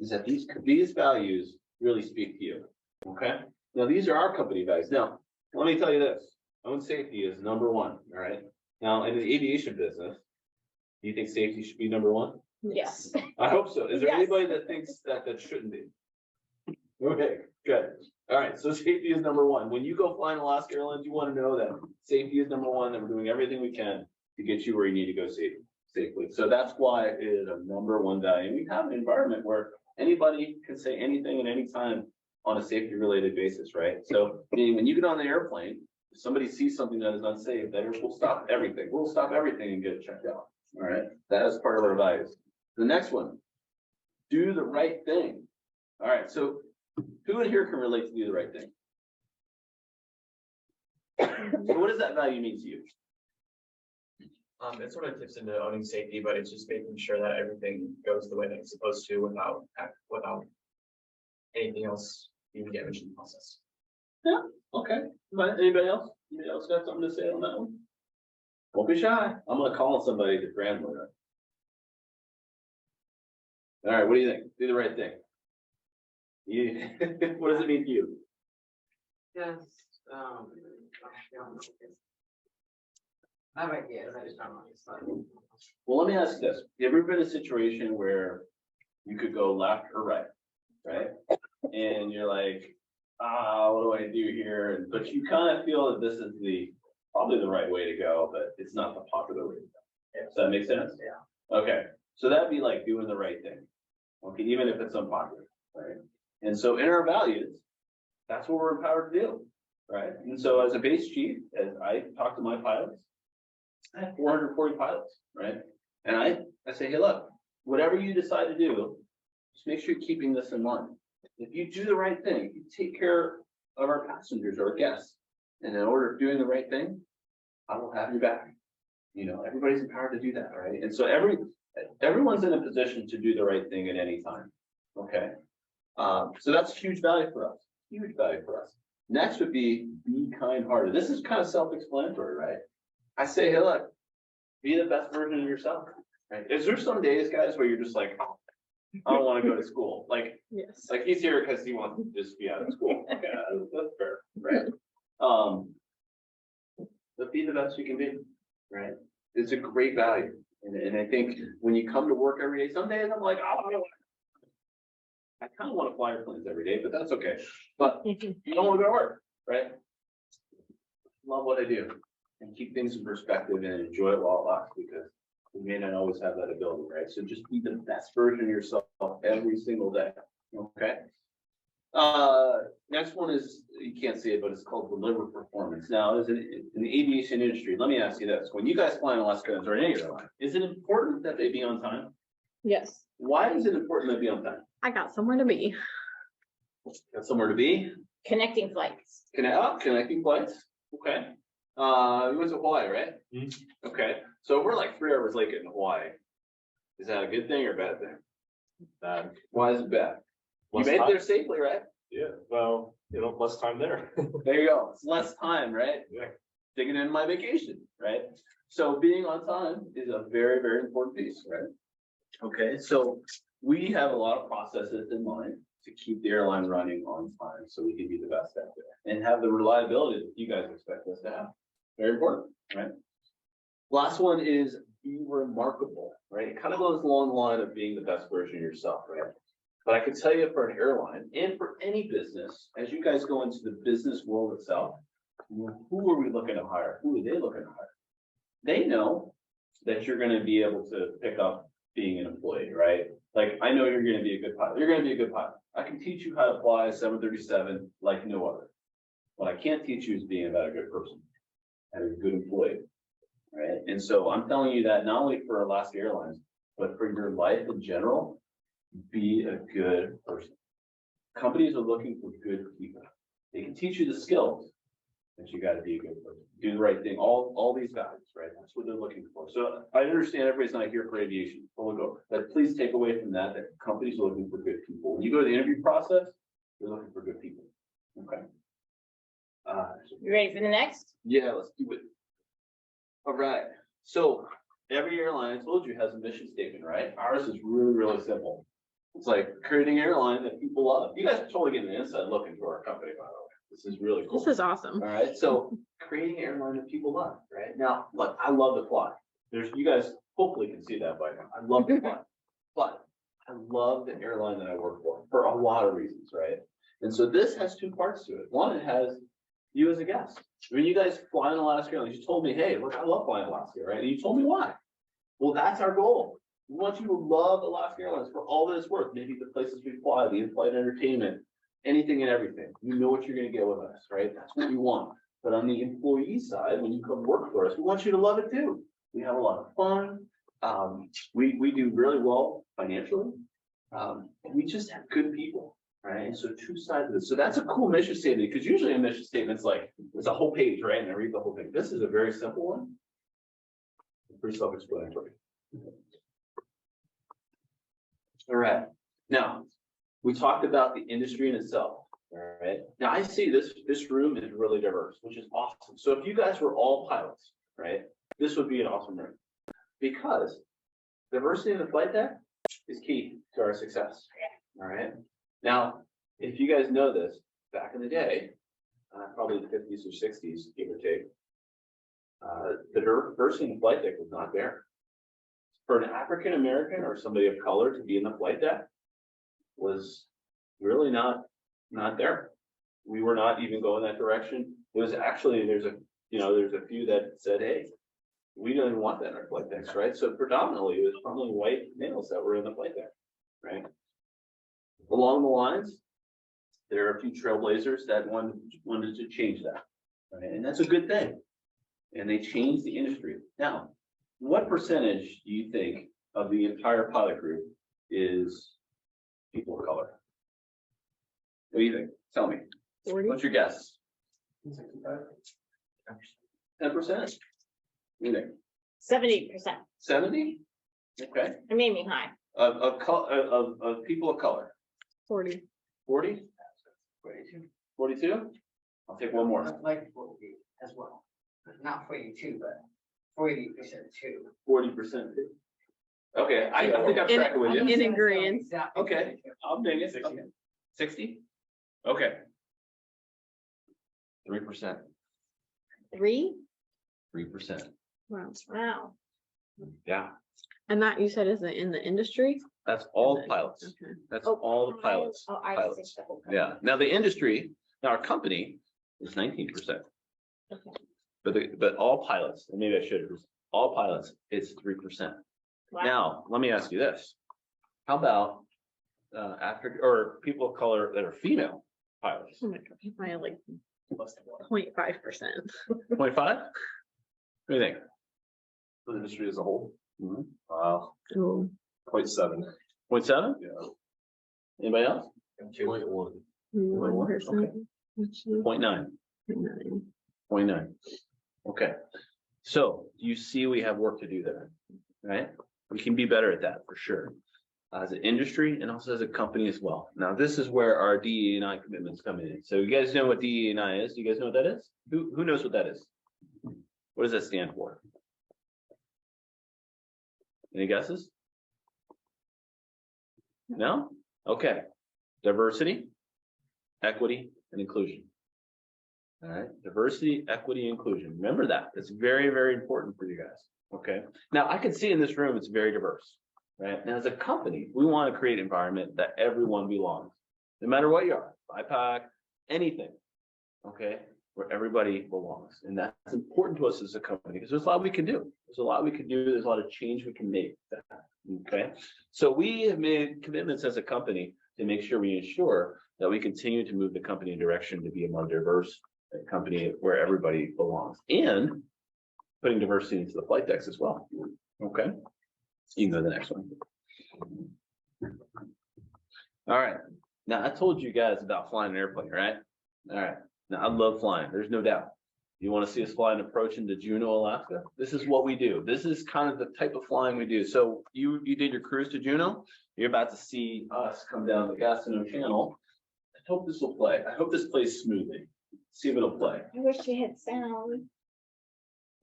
S1: is that these values really speak to you. Okay, now these are our company values. Now, let me tell you this: own safety is number one. All right, now in the aviation business, do you think safety should be number one?
S5: Yes.
S1: I hope so. Is there
S5: Yes.
S1: anybody that thinks that shouldn't be? Okay, good. All right, so safety is number one. When you go flying Alaska Airlines, you want to know that safety is number one, that we're doing everything we can to get you where you need to go safely. So that's why it is a number one value. And we have an environment where anybody can say anything at any time on a safety related basis, right? So meaning when you get on the airplane, if somebody sees something that is unsafe, then we'll stop everything. We'll stop everything and get it checked out. All right, that is part of our values. The next one, do the right thing. All right, so who in here can relate to do the right thing? So what does that value mean to you?
S8: It sort of tips into owning safety, but it's just making sure that everything goes the way that it's supposed to without anything else being damaged in the process.
S1: Yeah, okay. But anybody else? Anybody else got something to say on that one? Don't be shy. I'm gonna call somebody to grandmother. All right, what do you think? Do the right thing. You, what does it mean to you?
S7: Yes, I might guess, I just don't know.
S1: Well, let me ask this. Have you ever been in a situation where you could go left or right? And you're like, what do I do here? But you kind of feel that this is probably the right way to go, but it's not the popular way to go. Does that make sense?
S7: Yeah.
S1: Okay, so that'd be like doing the right thing. Okay, even if it's unpopular, right? And so in our values, that's what we're empowered to do, right? And so as a base chief, as I talk to my pilots, I have 440 pilots, right? And I say, hey, look, whatever you decide to do, just make sure you're keeping this in mind. If you do the right thing, you take care of our passengers or our guests, and in order of doing the right thing, I will have your back. You know, everybody's empowered to do that, right? And so everyone's in a position to do the right thing at any time, okay? So that's huge value for us, huge value for us. Next would be kind-hearted. This is kind of self-explanatory, right? I say, hey, look, be the best version of yourself, right? Is there some days, guys, where you're just like, oh, I don't want to go to school?
S4: Yes.
S1: Like he's here because he wants to just be out of school. Okay, that's fair, right? But be the best you can be, right? It's a great value. And I think when you come to work every day, some days I'm like, oh, I kind of want to fly airplanes every day, but that's okay. But you don't want to go to work, right? Love what I do and keep things in perspective and enjoy it while it lasts, because you may not always have that ability, right? So just be the best version of yourself every single day. Okay. Next one is, you can't see it, but it's called deliver performance. Now, in the aviation industry, let me ask you this: when you guys fly in Alaska or any airline, is it important that they be on time?
S4: Yes.
S1: Why is it important to be on time?
S4: I got somewhere to be.
S1: Got somewhere to be?
S5: Connecting flights.
S1: Connecting flights. Okay. You went to Hawaii, right? Okay. So we're like 3 hours late in Hawaii. Is that a good thing or a bad thing?
S6: Bad.
S1: Why is it bad? You
S6: Less
S1: made it
S6: time.
S1: there safely, right?
S6: Yeah, well, less time there.
S1: There you go. It's less time, right?
S6: Yeah.
S1: Digging in my vacation, right? So being on time is a very, very important piece, right? Okay, so we have a lot of processes in mind to keep the airline running on time so we can be the best out there and have the reliability that you guys expect us to have. Very important, right? Last one is be remarkable, right? It kind of goes along the line of being the best version of yourself, right? But I can tell you for an airline and for any business, as you guys go into the business world itself, who are we looking to hire? Who are they looking to hire? They know that you're going to be able to pick up being an employee, right? Like, I know you're going to be a good pilot. You're going to be a good pilot. I can teach you how to fly a 737 like no other. What I can't teach you is being about a good person and a good employee, right? And so I'm telling you that not only for Alaska Airlines, but for your life in general, be a good person. Companies are looking for good people. They can teach you the skills, but you got to be a good person. Do the right thing. All these values, right? That's what they're looking for. So I understand everybody's not here for aviation. But please take away from that companies are looking for good people. When you go to the interview process, they're looking for good people. Okay.
S5: You ready for the next?
S1: Yeah, let's do it. All right. So every airline, I told you, has a mission statement, right? Ours is really, really simple. It's like creating an airline that people love. You guys are totally getting an inside look into our company, by the way. This is really cool.
S4: This is awesome.
S1: All right. So creating an airline that people love, right? Now, look, I love to fly. You guys hopefully can see that by now. I love to fly. But I love the airline that I work for a lot of reasons, right? And so this has two parts to it. One, it has you as a guest. When you guys fly in Alaska Airlines, you told me, hey, look, I love flying Alaska, right? And you told me why. Well, that's our goal. We want you to love Alaska Airlines for all that it's worth. Maybe the places we fly, the in-flight entertainment, anything and everything. You know what you're going to get with us, right? That's what we want. But on the employee side, when you come work for us, we want you to love it too. We have a lot of fun. We do really well financially. We just have good people, right? And so two sides of this. So that's a cool mission statement, because usually a mission statement's like, it's a whole page, right? And I read the whole thing. This is a very simple one. Pretty self-explanatory. All right. Now, we talked about the industry in itself. All right. Now I see this room is really diverse, which is awesome. So if you guys were all pilots, right, this would be an awesome room, because diversity in the flight deck is key to our success. All right. Now, if you guys know this, back in the day, probably the 50s or 60s, give or take, the diversity in the flight deck was not there. For an African American or somebody of color to be in the flight deck was really not there. We were not even going that direction. It was actually, there's a few that said, hey, we don't even want that in our flight decks, right? So predominantly it was probably white males that were in the flight deck, right? Along the lines, there are a few trailblazers that wanted to change that, right? And that's a good thing. And they changed the industry. Now, what percentage do you think of the entire pilot group is people of color? What do you think? Tell me.
S4: 40.
S1: What's your guess? 10%? What do you think?
S5: 70%.
S1: 70? Okay.
S5: I made me high.
S1: Of people of color.
S4: 40.
S1: 40? 42? I'll take one more.
S7: I'd like 48 as well. Not 42, but 40% too.
S1: 40%. Okay, I think I'm tracking with you.
S4: In agreement.
S7: Exactly.
S1: Okay, I'll dig it.
S8: 60.
S1: 60? Okay. 3%.
S5: 3?
S1: 3%.
S4: Wow.
S5: Wow.
S1: Yeah,
S4: And that you said is in the industry?
S1: that's all pilots.
S4: Okay.
S1: That's
S5: Oh,
S1: all the pilots.
S5: Oh, I
S1: Pilots.
S5: think so.
S1: Yeah, now the industry, now our company is 19%.
S5: Okay.
S1: But all pilots, and maybe I should, all pilots, it's 3%.
S5: Wow.
S1: Now, let me ask you this. How about African or people of color that are female pilots?
S4: Oh my God, I have like
S8: Less than one.
S4: 0.5%.
S1: 0.5? What do you think?
S6: For the industry as a whole,
S1: Wow.
S4: Oh.
S6: 0.7.
S1: 0.7?
S6: Yeah.
S1: Anybody else?
S6: 0.1.
S4: 1%. Actually,
S1: 0.9.
S4: 0.9.
S1: 0.9. Okay. So you see, we have work to do there, right? We can be better at that for sure. As an industry and also as a company as well. Now, this is where our DE&I commitments come in. So you guys know what DE&I is? Do you guys know what that is? Who knows what that is? What does that stand for? Any guesses? No? Okay. Diversity, equity, and inclusion. All right, diversity, equity, inclusion. Remember that. It's very, very important for you guys. Okay. Now, I can see in this room, it's very diverse, right? And as a company, we want to create an environment that everyone belongs, no matter what you are, BIPAC, anything. Okay, where everybody belongs, and that's important to us as a company because there's a lot we can do. There's a lot we can do. There's a lot of change we can make. Okay, so we have made commitments as a company to make sure we ensure that we continue to move the company in direction to be a more diverse company where everybody belongs, and putting diversity into the flight decks as well. Okay, you can go to the next one. All right, now I told you guys about flying an airplane, right? All right, now I love flying. There's no doubt. You want to see us fly an approach into Juneau, Alaska? This is what we do. This is kind of the type of flying we do. So you did your cruise to Juneau. You're about to see us come down the Gastineau Channel. I hope this will play. I hope this plays smoothly. See if it'll play.
S5: I wish you had sound.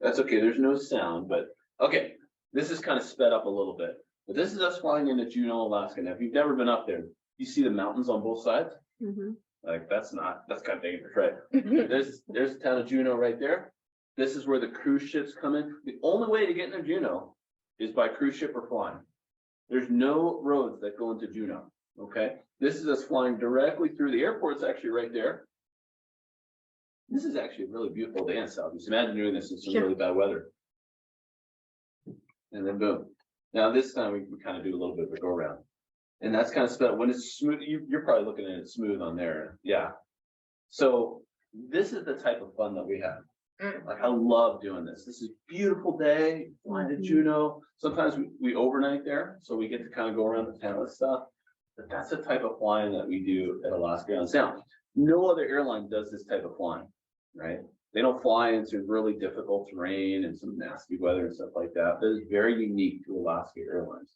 S1: That's okay. There's no sound, but okay. This is kind of sped up a little bit. But this is us flying into Juneau, Alaska. Now, if you've never been up there, you see the mountains on both sides.
S4: Mhm.
S1: Like that's kind of dangerous, right? There's the town of Juneau right there. This is where the cruise ships come in. The only way to get into Juneau is by cruise ship or flying. There's no roads that go into Juneau. Okay, this is us flying directly through the airport's actually right there. This is actually a really beautiful day in South. Just imagine doing this in some really bad weather. And then boom. Now this time we kind of do a little bit of a go around. And that's kind of sped when it's smooth. You're probably looking at it smooth on there. Yeah. So this is the type of fun that we have. Like I love doing this. This is a beautiful day, flying to Juneau. Sometimes we overnight there, so we get to kind of go around the town and stuff. But that's the type of flying that we do at Alaska Airlines. Now, no other airline does this type of flying, right? They don't fly into really difficult terrain and some nasty weather and stuff like that. That is very unique to Alaska Airlines.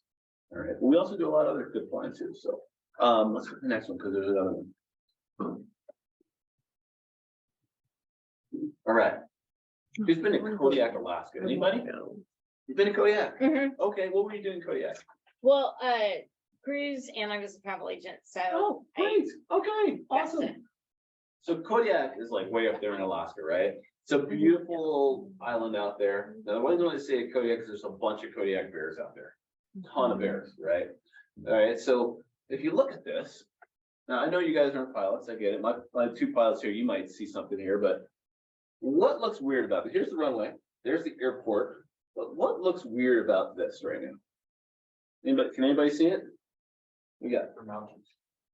S1: All right. We also do a lot of other good flying too. So let's go to the next one because there's another one. All right. Who's been to Kodiak, Alaska? Anybody? You've been to Kodiak?
S5: Mhm.
S1: Okay. What were you doing in Kodiak?
S5: Well, cruise and I was a travel agent, so.
S1: Oh, great. Okay.
S5: That's
S1: Awesome.
S5: it.
S1: So Kodiak is like way up there in Alaska, right? It's a beautiful island out there. Now, the reason why I say Kodiak is there's a bunch of Kodiak bears out there. Ton of bears, right? All right, so if you look at this, now I know you guys aren't pilots, I get it. My two pilots here, you might see something here, but what looks weird about it? Here's the runway, there's the airport, but what looks weird about this right now? Anybody, can anybody see it? We got
S3: For mountains,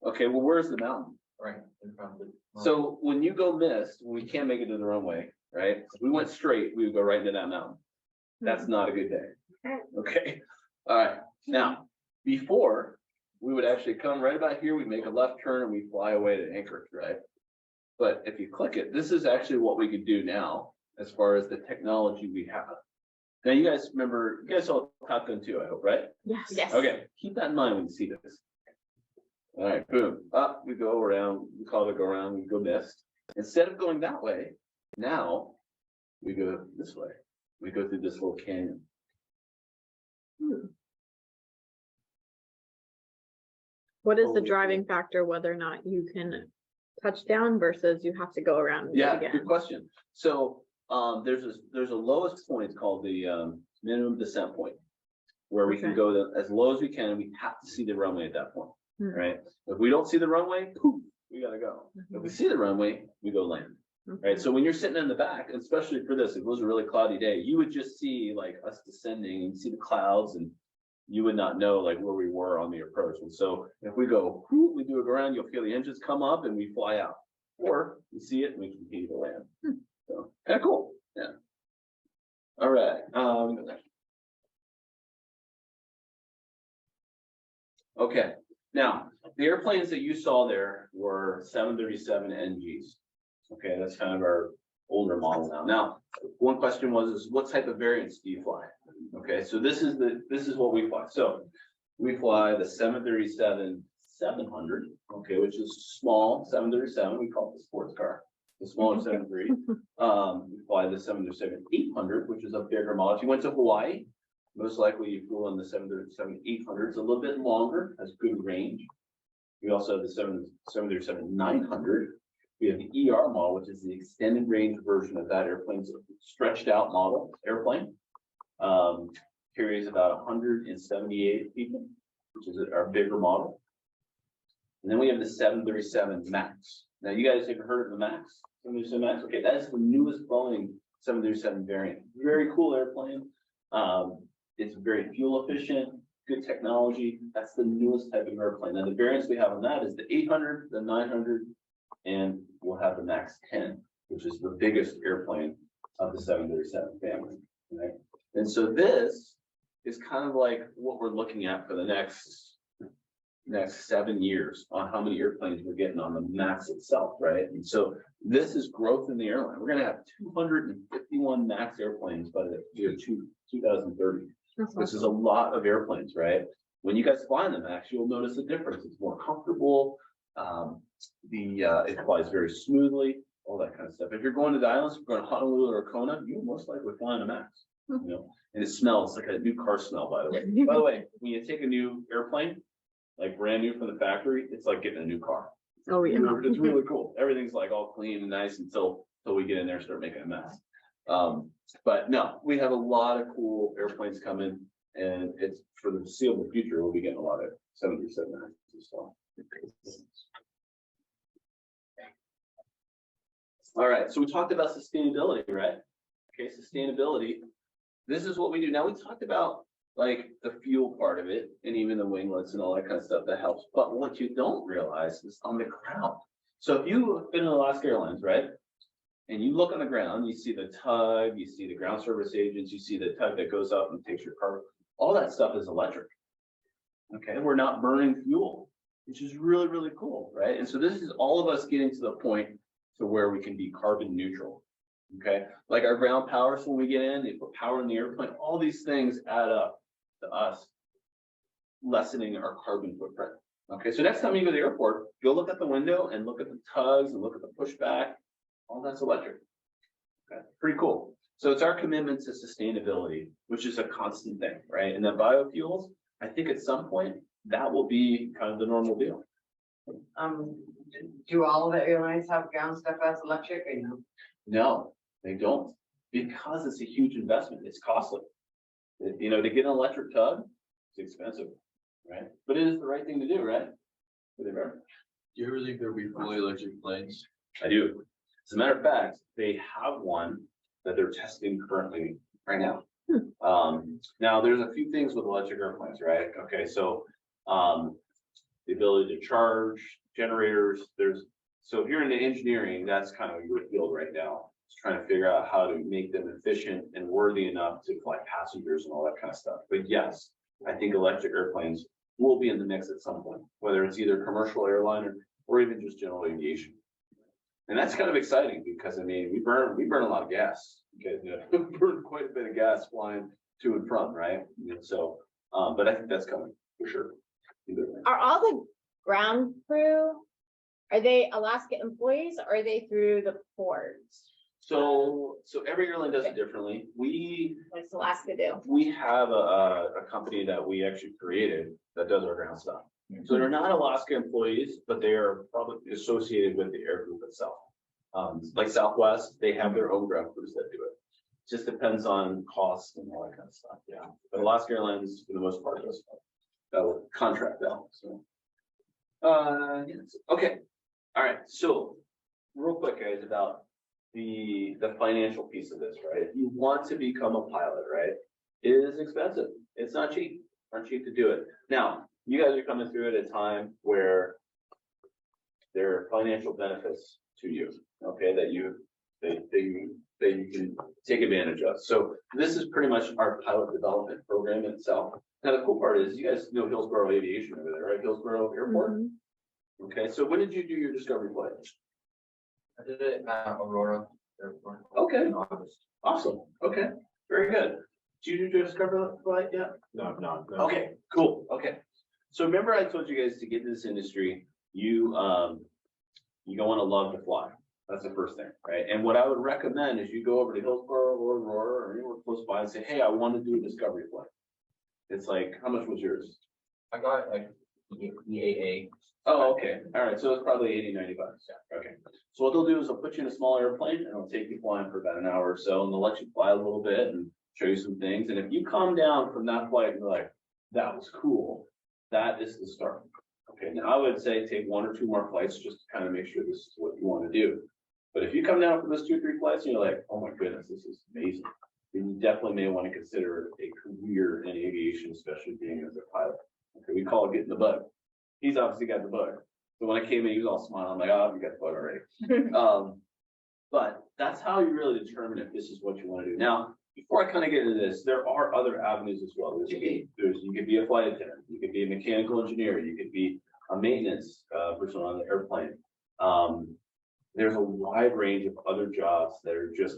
S1: okay, well, where's the mountain?
S3: right, in front of it.
S1: So when you go missed, when we can't make it to the runway, right? If we went straight, we would go right into that mountain. That's not a good day. Okay. All right. Now, before we would actually come right about here, we make a left turn and we fly away to Anchorage, right? But if you click it, this is actually what we could do now as far as the technology we have. Now, you guys remember, you guys saw Top Gun 2, I hope, right?
S4: Yes.
S5: Yes.
S1: Okay. Keep that in mind when you see this. All right, boom, up, we go around, we call it a go around, we go mist. Instead of going that way, now we go this way. We go through this little canyon.
S4: What is the
S1: Oh,
S4: driving factor, whether or not you can touch down versus you have to go around and do it
S1: Yeah,
S4: again?
S1: good question. So, there's a lowest point called the, minimum descent point. Where we can
S4: Okay.
S1: go as low as we can, and we have to see the runway at that point,
S4: Hmm.
S1: right? If we don't see the runway, poof, we gotta go. If we see the runway, we go land, right? So when you're sitting in the back, especially for this, if it was a really cloudy day, you would just see like us descending and see the clouds, and you would not know like where we were on the approach. And so if we go, whoop, we do a go around, you'll feel the engines come up and we fly out, or we see it and we continue to land. So kind of cool, yeah. All right. Okay, now, the airplanes that you saw there were 737 NGs. Okay, that's kind of our older model now. Now, one question is what type of variants do you fly? Okay, so this is what we fly. So we fly the 737-700, okay, which is small 737. We call it the sports car, the smaller 73. We fly the 737-800, which is a bigger model. If you went to Hawaii, most likely you flew on the 737-800. It's a little bit longer, has good range. We also have the 737-900. We have the ER model, which is the extended range version of that airplane. It's a stretched out model airplane. Carries about 178 people, which is our bigger model. And then we have the 737 MAX. Now, you guys have heard of the MAX? 737 MAX? Okay, that is the newest Boeing 737 variant. Very cool airplane. It's very fuel efficient, good technology. That's the newest type of airplane. Now the variants we have on that is the 800, the 900, and we'll have the MAX 10, which is the biggest airplane of the 737 family. Right? And so this is kind of like what we're looking at for the next 7 years on how many airplanes we're getting on the MAX itself, right? And so this is growth in the airline. We're going to have 251 MAX airplanes by the year 2030. This is a lot of airplanes, right? When you guys fly in the MAX, you'll notice a difference. It's more comfortable. It flies very smoothly, all that kind of stuff. If you're going to the islands, if you're going to Honolulu or Kona, you'll most likely fly in a MAX. You know, and it smells like a new car smell, by the way. By the way, when you take a new airplane, like brand new from the factory, it's like getting a new car.
S4: Oh, yeah.
S1: It's really cool. Everything's like all clean and nice until we get in there and start making a mess. But no, we have a lot of cool airplanes coming, and it's for the foreseeable future. We'll be getting a lot of 737 as well. All right, so we talked about sustainability, right? Okay, sustainability. This is what we do. Now we talked about like the fuel part of it and even the winglets and all that kind of stuff that helps. But what you don't realize is on the ground. So if you have been in Alaska Airlines, right? And you look on the ground, you see the tug, you see the ground service agents, you see the tug that goes up and takes your cargo. All that stuff is electric. Okay, we're not burning fuel, which is really, really cool, right? And so this is all of us getting to the point to where we can be carbon neutral. Okay, like our ground power, so when we get in, they put power in the airplane, all these things add up to us lessening our carbon footprint. Okay, so next time you go to the airport, go look at the window and look at the tugs and look at the pushback. All that's electric. Okay, pretty cool. So it's our commitment to sustainability, which is a constant thing, right? And then biofuels, I think at some point that will be kind of the normal deal.
S7: Do all the airlines have ground stuff as electric or no?
S1: No, they don't, because it's a huge investment. It's costly. You know, to get an electric tug, it's expensive, right? But it is the right thing to do, right?
S9: Do you ever think there'll be fully electric planes?
S1: I do. As a matter of fact, they have one that they're testing currently right now. Now there's a few things with electric airplanes, right? Okay, so the ability to charge generators. So if you're into engineering, that's kind of your field right now. It's trying to figure out how to make them efficient and worthy enough to fly passengers and all that kind of stuff. But yes, I think electric airplanes will be in the mix at some point, whether it's either commercial airline or even just general aviation. And that's kind of exciting because I mean, we burn a lot of gas. Okay, we burn quite a bit of gas flying to and from, right? And so, but I think that's coming for sure.
S5: Are all the ground crew? Are they Alaska employees or are they through the ports?
S1: So every airline does it differently.
S5: What does Alaska do?
S1: We have a company that we actually created that does our ground stuff. So they're not Alaska employees, but they are probably associated with the air group itself. Like Southwest, they have their own ground crews that do it. Just depends on cost and all that kind of stuff. Yeah, but Alaska Airlines, for the most part, does contract out. So, yes. Okay, all right. So, real quick, guys, about the financial piece of this, right? If you want to become a pilot, right, it is expensive. It's not cheap. Not cheap to do it. Now, you guys are coming through at a time where there are financial benefits to you, okay, that you can take advantage of. So this is pretty much our pilot development program itself. Now, the cool part is you guys know Hillsborough Aviation over there, right? Hillsborough Airport. Okay, so when did you do your discovery flight?
S3: I did it at Aurora Airport.
S1: Okay,
S3: In August.
S1: awesome. Okay, very good. Did you do your discovery flight yet?
S6: No.
S1: Okay, cool. Okay. So remember I told you guys to get into this industry, you don't want to love to fly. That's the first thing, right? And what I would recommend is you go over to Hillsborough or Aurora or anywhere close by and say, hey, I want to do a discovery flight. It's like, how much was yours?
S3: I got like EAA.
S1: Oh, okay. All right. So it's probably 80, 90 bucks. Yeah. Okay. So what they'll do is they'll put you in a small airplane and they'll take you flying for about an hour or so and they'll let you fly a little bit and show you some things. And if you come down from that flight and you're like, that was cool, that is the start. Okay. Now I would say take 1 or 2 more flights just to kind of make sure this is what you want to do. But if you come down from those 2 or 3 flights and you're like, oh my goodness, this is amazing, then you definitely may want to consider a career in aviation, especially being as a pilot. Okay. We call it getting the bug. He's obviously got the bug. So when I came in, he was all smiling. I'm like, oh, you got the bug already. But that's how you really determine if this is what you want to do. Now, before I kind of get into this, there are other avenues as well. You could be a flight attendant, you could be a mechanical engineer, you could be a maintenance person on the airplane. There's a wide range of other jobs that are just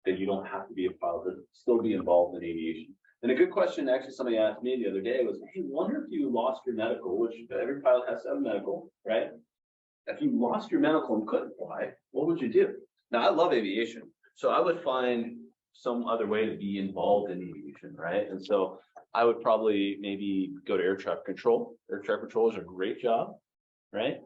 S1: that you don't have to be a pilot, but still be involved in aviation. And a good question, actually, somebody asked me the other day was, hey, wonder if you lost your medical, which every pilot has to have medical, right? If you lost your medical and couldn't fly, what would you do? Now, I love aviation, so I would find some other way to be involved in aviation, right? And so I would probably maybe go to air traffic control. Air traffic control is a great job, right?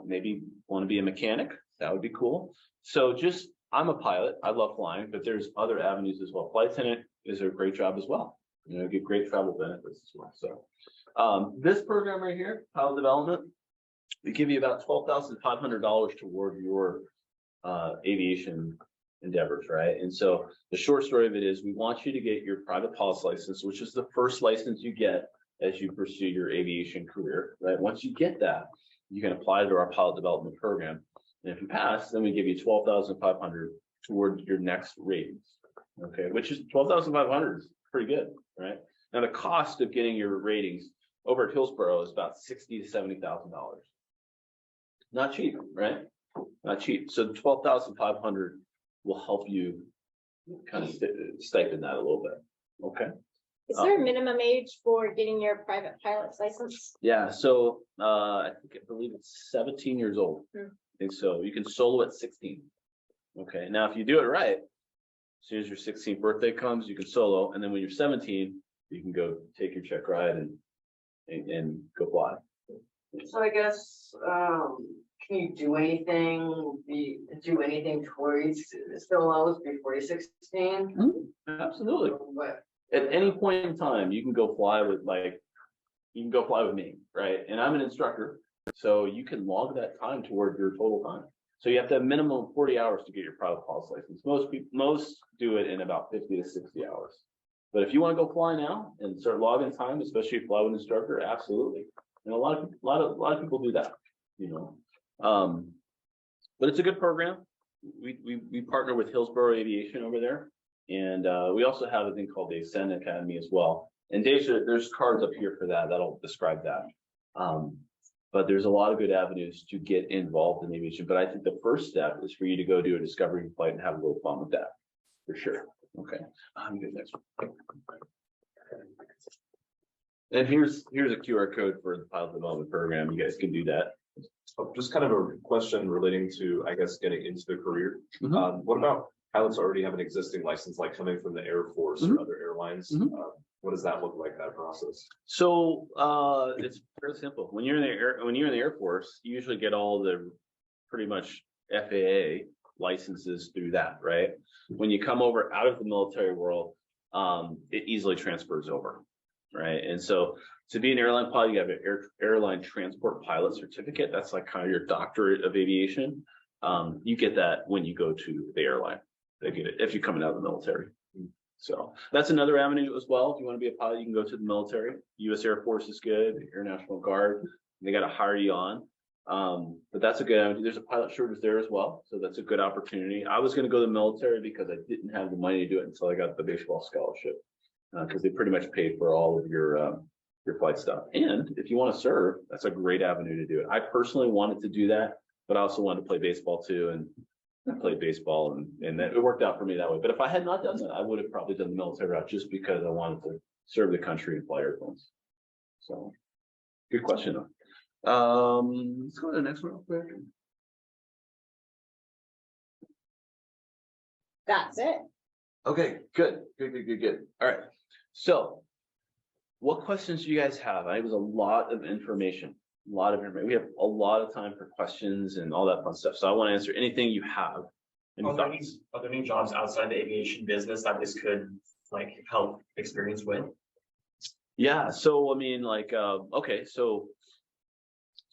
S1: Maybe want to be a mechanic. That would be cool. So just, I'm a pilot. I love flying, but there's other avenues as well. Flight attendant is a great job as well. You know, get great travel benefits as well. So this program right here, pilot development, we give you about $12,500 toward your aviation endeavors, right? And so the short story of it is we want you to get your private pilot's license, which is the first license you get as you pursue your aviation career, right? Once you get that, you can apply to our pilot development program. And if you pass, then we give you $12,500 toward your next ratings. Okay, which is $12,500 is pretty good, right? Now the cost of getting your ratings over at Hillsborough is about $60,000 to $70,000. Not cheap, right? Not cheap. So the $12,500 will help you kind of stipend that a little bit. Okay.
S5: Is there a minimum age for getting your private pilot's license?
S1: Yeah. So I believe it's 17 years old. I think so. You can solo at 16. Okay. Now, if you do it right, as soon as your 16th birthday comes, you can solo, and then when you're 17, you can go take your check ride and go fly.
S7: So I guess, can you do anything towards solos before you're 16?
S1: Absolutely.
S7: What?
S1: At any point in time, you can go fly with me, right? And I'm an instructor, so you can log that time toward your total time. So you have to have minimum of 40 hours to get your private pilot's license. Most do it in about 50 to 60 hours. But if you want to go fly now and start logging time, especially if you fly with an instructor, absolutely. And a lot of people do that, you know. But it's a good program. We partner with Hillsborough Aviation over there, and we also have a thing called the Ascend Academy as well. And Dave, there's cards up here for that. That'll describe that. But there's a lot of good avenues to get involved in aviation. But I think the first step is for you to go do a discovery flight and have a little fun with that, for sure. Okay. I'm good next one. And here's a QR code for the pilot development program. You guys can do that.
S6: Just kind of a question relating to, I guess, getting into the career. What about pilots already have an existing license, like coming from the Air Force or other airlines? What does that look like, that process?
S1: So it's very simple. When you're in the Air Force, you usually get all the pretty much FAA licenses through that, right? When you come over out of the military world, it easily transfers over, right? And so to be an airline pilot, you have an airline transport pilot certificate. That's like kind of your doctorate of aviation. You get that when you go to the airline. They get it if you're coming out of the military. So that's another avenue as well. If you want to be a pilot, you can go to the military. U.S. Air Force is good, Air National Guard. They got to hire you on. But that's a good avenue. There's a pilot shortage there as well. So that's a good opportunity. I was going to go to the military because I didn't have the money to do it until I got the baseball scholarship. Because they pretty much paid for all of your flight stuff. And if you want to serve, that's a great avenue to do it. I personally wanted to do that, but I also wanted to play baseball too. And I played baseball and that it worked out for me that way. But if I had not done that, I would have probably done the military route just because I wanted to serve the country and fly airplanes. So good question though. Let's go to the next one real quick.
S5: That's it.
S1: Okay, good. All right. So what questions do you guys have? It was a lot of information. We have a lot of time for questions and all that fun stuff. So I want to answer anything you have.
S8: Are there any jobs outside the aviation business that this could like help experience with?
S1: Yeah. So I mean, like, okay, so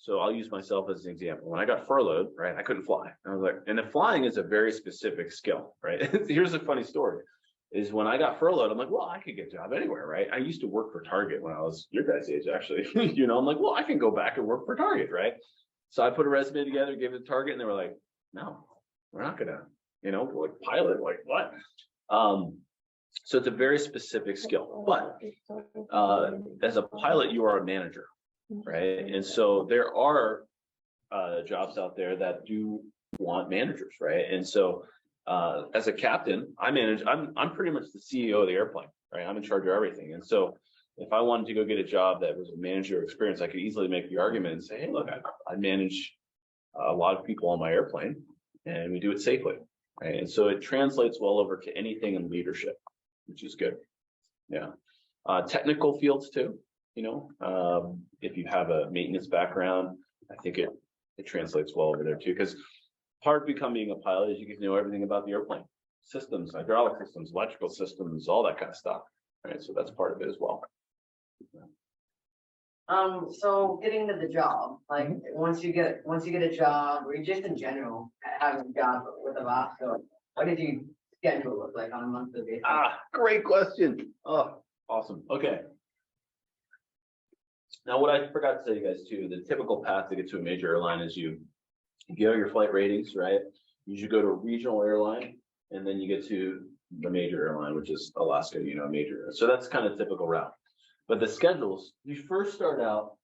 S1: I'll use myself as an example. When I got furloughed, right, I couldn't fly. I was like, and if flying is a very specific skill, right? Here's a funny story. Is when I got furloughed, I'm like, well, I could get a job anywhere, right? I used to work for Target when I was your guys' age, actually. I'm like, well, I can go back and work for Target, right? So I put a resume together, gave it to Target, and they were like, no, we're not gonna, like pilot, like what? So it's a very specific skill. But as a pilot, you are a manager, right? And so there are jobs out there that do want managers, right? And so as a captain, I'm pretty much the CEO of the airplane, right? I'm in charge of everything. And so if I wanted to go get a job that was a manager experience, I could easily make the argument and say, hey, look, I manage a lot of people on my airplane and we do it safely, right? And so it translates well over to anything in leadership, which is good. Yeah. Technical fields too, if you have a maintenance background, I think it translates well over there too, because part of becoming a pilot is you get to know everything about the airplane systems, hydraulic systems, electrical systems, all that kind of stuff, right? So that's part of it as well.
S7: So getting to the job, like once you get a job, or just in general having a job with a boss, so what did your schedule look like on a monthly basis?
S1: Great question. Oh, awesome. Okay. Now, what I forgot to tell you guys too, the typical path to get to a major airline is you get your flight ratings, right? You should go to a regional airline, and then you get to the major airline, which is Alaska, major. So that's kind of typical route. But the schedules, you first start out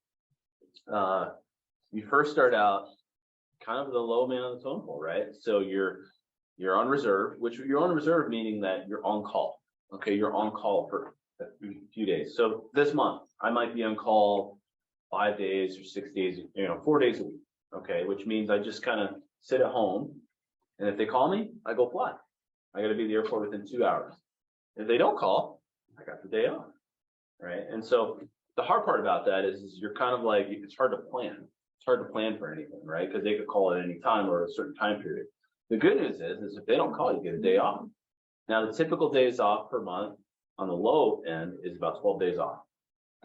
S1: kind of the low man on the totem pole, right? So you're on reserve, which you're on reserve meaning that you're on call. Okay, you're on call for a few days. So this month, I might be on call 5 days or 6 days, 4 days a week. Okay, which means I just kind of sit at home, and if they call me, I go fly. I got to be at the airport within 2 hours. If they don't call, I got the day off, right? And so the hard part about that is you're kind of like, it's hard to plan. It's hard to plan for anything, right? Because they could call at any time or a certain time period. The good news is if they don't call, you get a day off. Now, the typical days off per month on the low end is about 12 days off.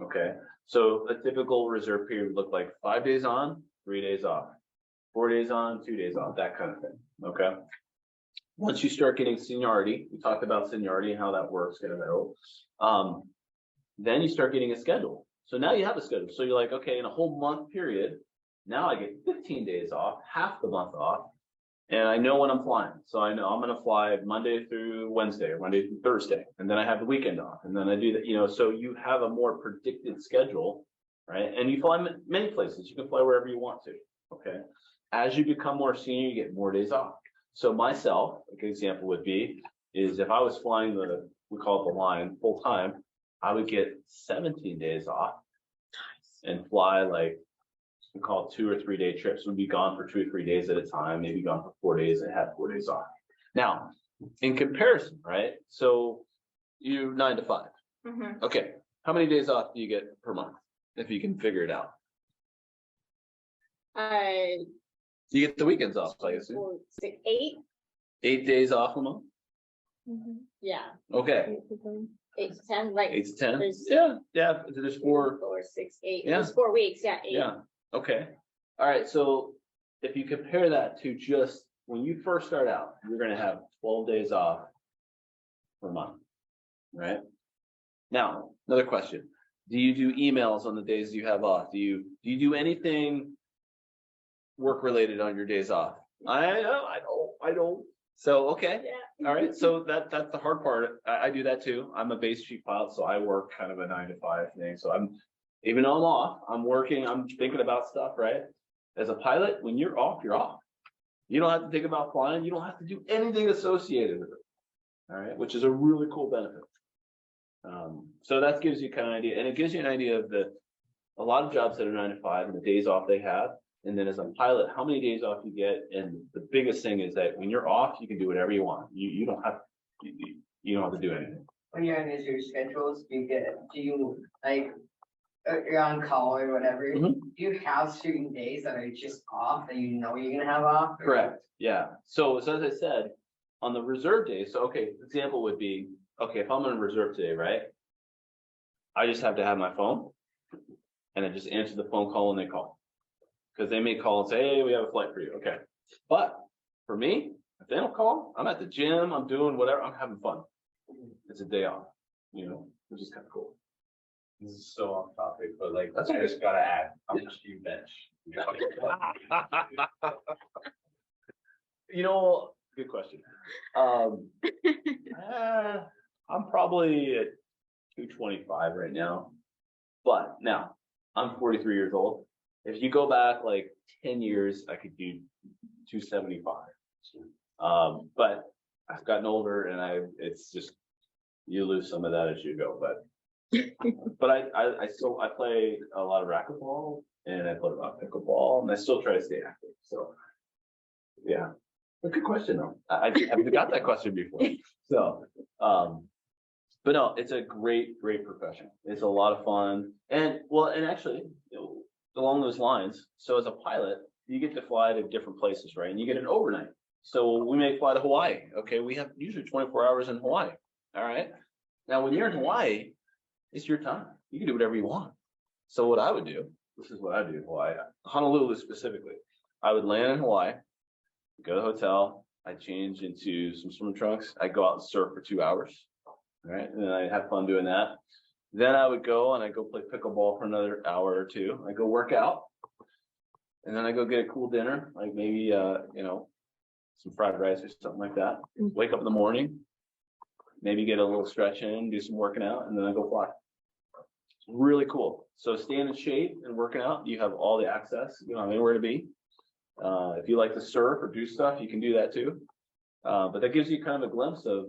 S1: Okay, so a typical reserve period would look like 5 days on, 3 days off, 4 days on, 2 days off, that kind of thing. Okay. Once you start getting seniority, we talked about seniority and how that works, then you start getting a schedule. So now you have a schedule. So you're like, okay, in a whole month period, now I get 15 days off, half the month off, and I know when I'm flying. So I know I'm going to fly Monday through Wednesday or Monday through Thursday, and then I have the weekend off, and then I do that, so you have a more predicted schedule, right? And you fly many places. You can fly wherever you want to, okay? As you become more senior, you get more days off. So myself, a good example would be, is if I was flying we call it the line full time, I would get 17 days off and fly like, we call it 2 or 3 day trips. We'd be gone for 2 or 3 days at a time, maybe gone for 4 days and have 4 days off. Now, in comparison, right? So you 9 to 5.
S5: Mhm.
S1: Okay. How many days off do you get per month? If you can figure it out. You get the weekends off, I guess.
S5: 4, 6, 8.
S1: 8 days off a month.
S5: Yeah,
S1: Okay.
S5: 8 to 10, like.
S1: 8 to 10.
S5: There's-
S1: Yeah. There's 4.
S5: 4, 6, 8.
S1: Yeah.
S5: There's 4 weeks. Yeah, 8.
S1: Yeah. Okay. All right. So if you compare that to just when you first start out, you're going to have 12 days off per month, right? Now, another question. Do you do emails on the days you have off? Do you do anything work related on your days off? I don't. So, okay.
S5: Yeah.
S1: All right. So that's the hard part. I do that too. I'm a base chief pilot, so I work kind of a 9 to 5 thing. So even though I'm off, I'm working, I'm thinking about stuff, right? As a pilot, when you're off, you're off. You don't have to think about flying. You don't have to do anything associated with it. All right. Which is a really cool benefit. So that gives you kind of an idea, and it gives you an idea of a lot of jobs that are 9 to 5 and the days off they have. And then as a pilot, how many days off you get. And the biggest thing is that when you're off, you can do whatever you want. You don't have to do anything.
S7: When you're on your schedules, do you like, you're on call or whatever,
S1: Mhm.
S7: do you have certain days that are just off that you know you're gonna have off?
S1: Correct. Yeah. So as I said, on the reserve days, so okay, example would be, okay, if I'm on reserve today, right? I just have to have my phone and I just answer the phone call when they call. Because they may call and say, hey, we have a flight for you. Okay. But for me, if they don't call, I'm at the gym, I'm doing whatever, I'm having fun. It's a day off, which is kind of cool.
S3: This is so off topic, but like,
S1: That's
S3: I
S1: okay.
S3: just gotta add, how much do you bench?
S1: Good question. I'm probably at 225 right now, but now I'm 43 years old. If you go back like 10 years, I could do 275. But I've gotten older and it's just, you lose some of that as you go, but I play a lot of racquetball and I play a lot of pickleball and I still try to stay active. So yeah, but good question though. I haven't got that question before. So, but no, it's a great profession. It's a lot of fun. And actually, along those lines, so as a pilot, you get to fly to different places, right? And you get an overnight. So we may fly to Hawaii. Okay, we have usually 24 hours in Hawaii. All right. Now, when you're in Hawaii, it's your time. You can do whatever you want. So what I would do, this is what I do in Hawaii, Honolulu specifically. I would land in Hawaii, go to the hotel, I change into some swim trunks, I go out and surf for 2 hours. All right, and then I have fun doing that. Then I would go and I go play pickleball for another hour or two. I go work out, and then I go get a cool dinner, like maybe some fried rice or something like that. Wake up in the morning, maybe get a little stretch in, do some working out, and then I go fly. It's really cool. So staying in shape and working out, you have all the access. You don't have anywhere to be. If you like to surf or do stuff, you can do that too. But that gives you kind of a glimpse of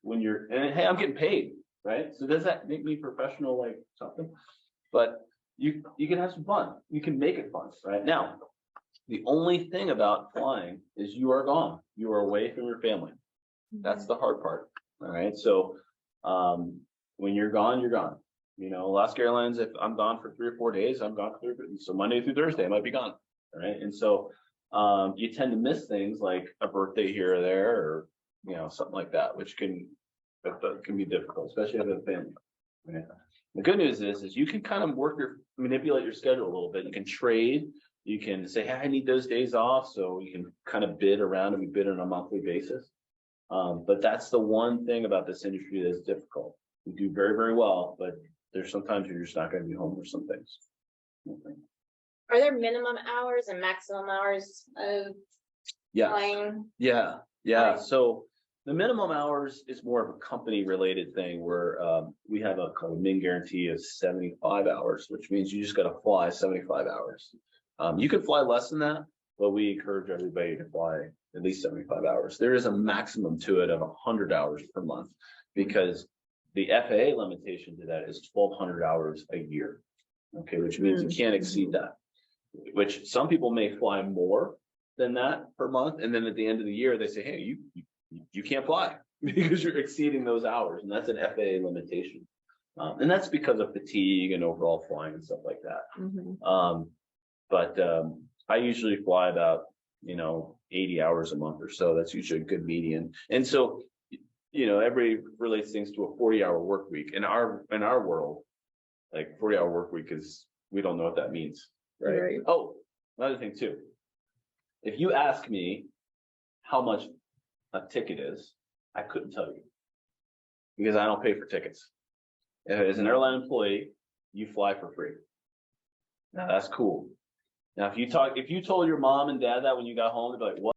S1: when you're, and hey, I'm getting paid, right? So does that make me professional, like something? But you can have some fun. You can make it fun, right? Now, the only thing about flying is you are gone. You are away from your family. That's the hard part. All right. So when you're gone, you're gone. Alaska Airlines, if I'm gone for 3 or 4 days, I'm gone for 3 so Monday through Thursday, I might be gone. All right. And so you tend to miss things like a birthday here or there, or something like that, which can be difficult, especially if you have a family. Right? The good news is you can kind of manipulate your schedule a little bit. You can trade. You can say, hey, I need those days off. So you can kind of bid around, and we bid on a monthly basis. But that's the one thing about this industry that's difficult. We do very, very well, but there's sometimes you're just not going to be home for some things.
S5: Are there minimum hours and maximum hours of flying?
S1: Yeah.
S5: Right.
S1: So the minimum hours is more of a company related thing where we have a min guarantee of 75 hours, which means you just got to fly 75 hours. You can fly less than that, but we encourage everybody to fly at least 75 hours. There is a maximum to it of 100 hours per month because The FAA limitation to that is 1,200 hours a year. Okay, which means you can't exceed that, which some people may fly more than that per month. And then at the end of the year, they say, hey, you can't fly because you're exceeding those hours. And that's an FAA limitation. And that's because of fatigue and overall flying and stuff like that. But I usually fly about, 80 hours a month or so. That's usually a good median. And so, everybody relates things to a 40-hour work week. In our world, like 40-hour work week we don't know what that means. Right. Oh, another thing too. If you ask me how much a ticket is, I couldn't tell you because I don't pay for tickets. As an airline employee, you fly for free. Now that's cool. Now, if you told your mom and dad that when you got home, they'd be like, what?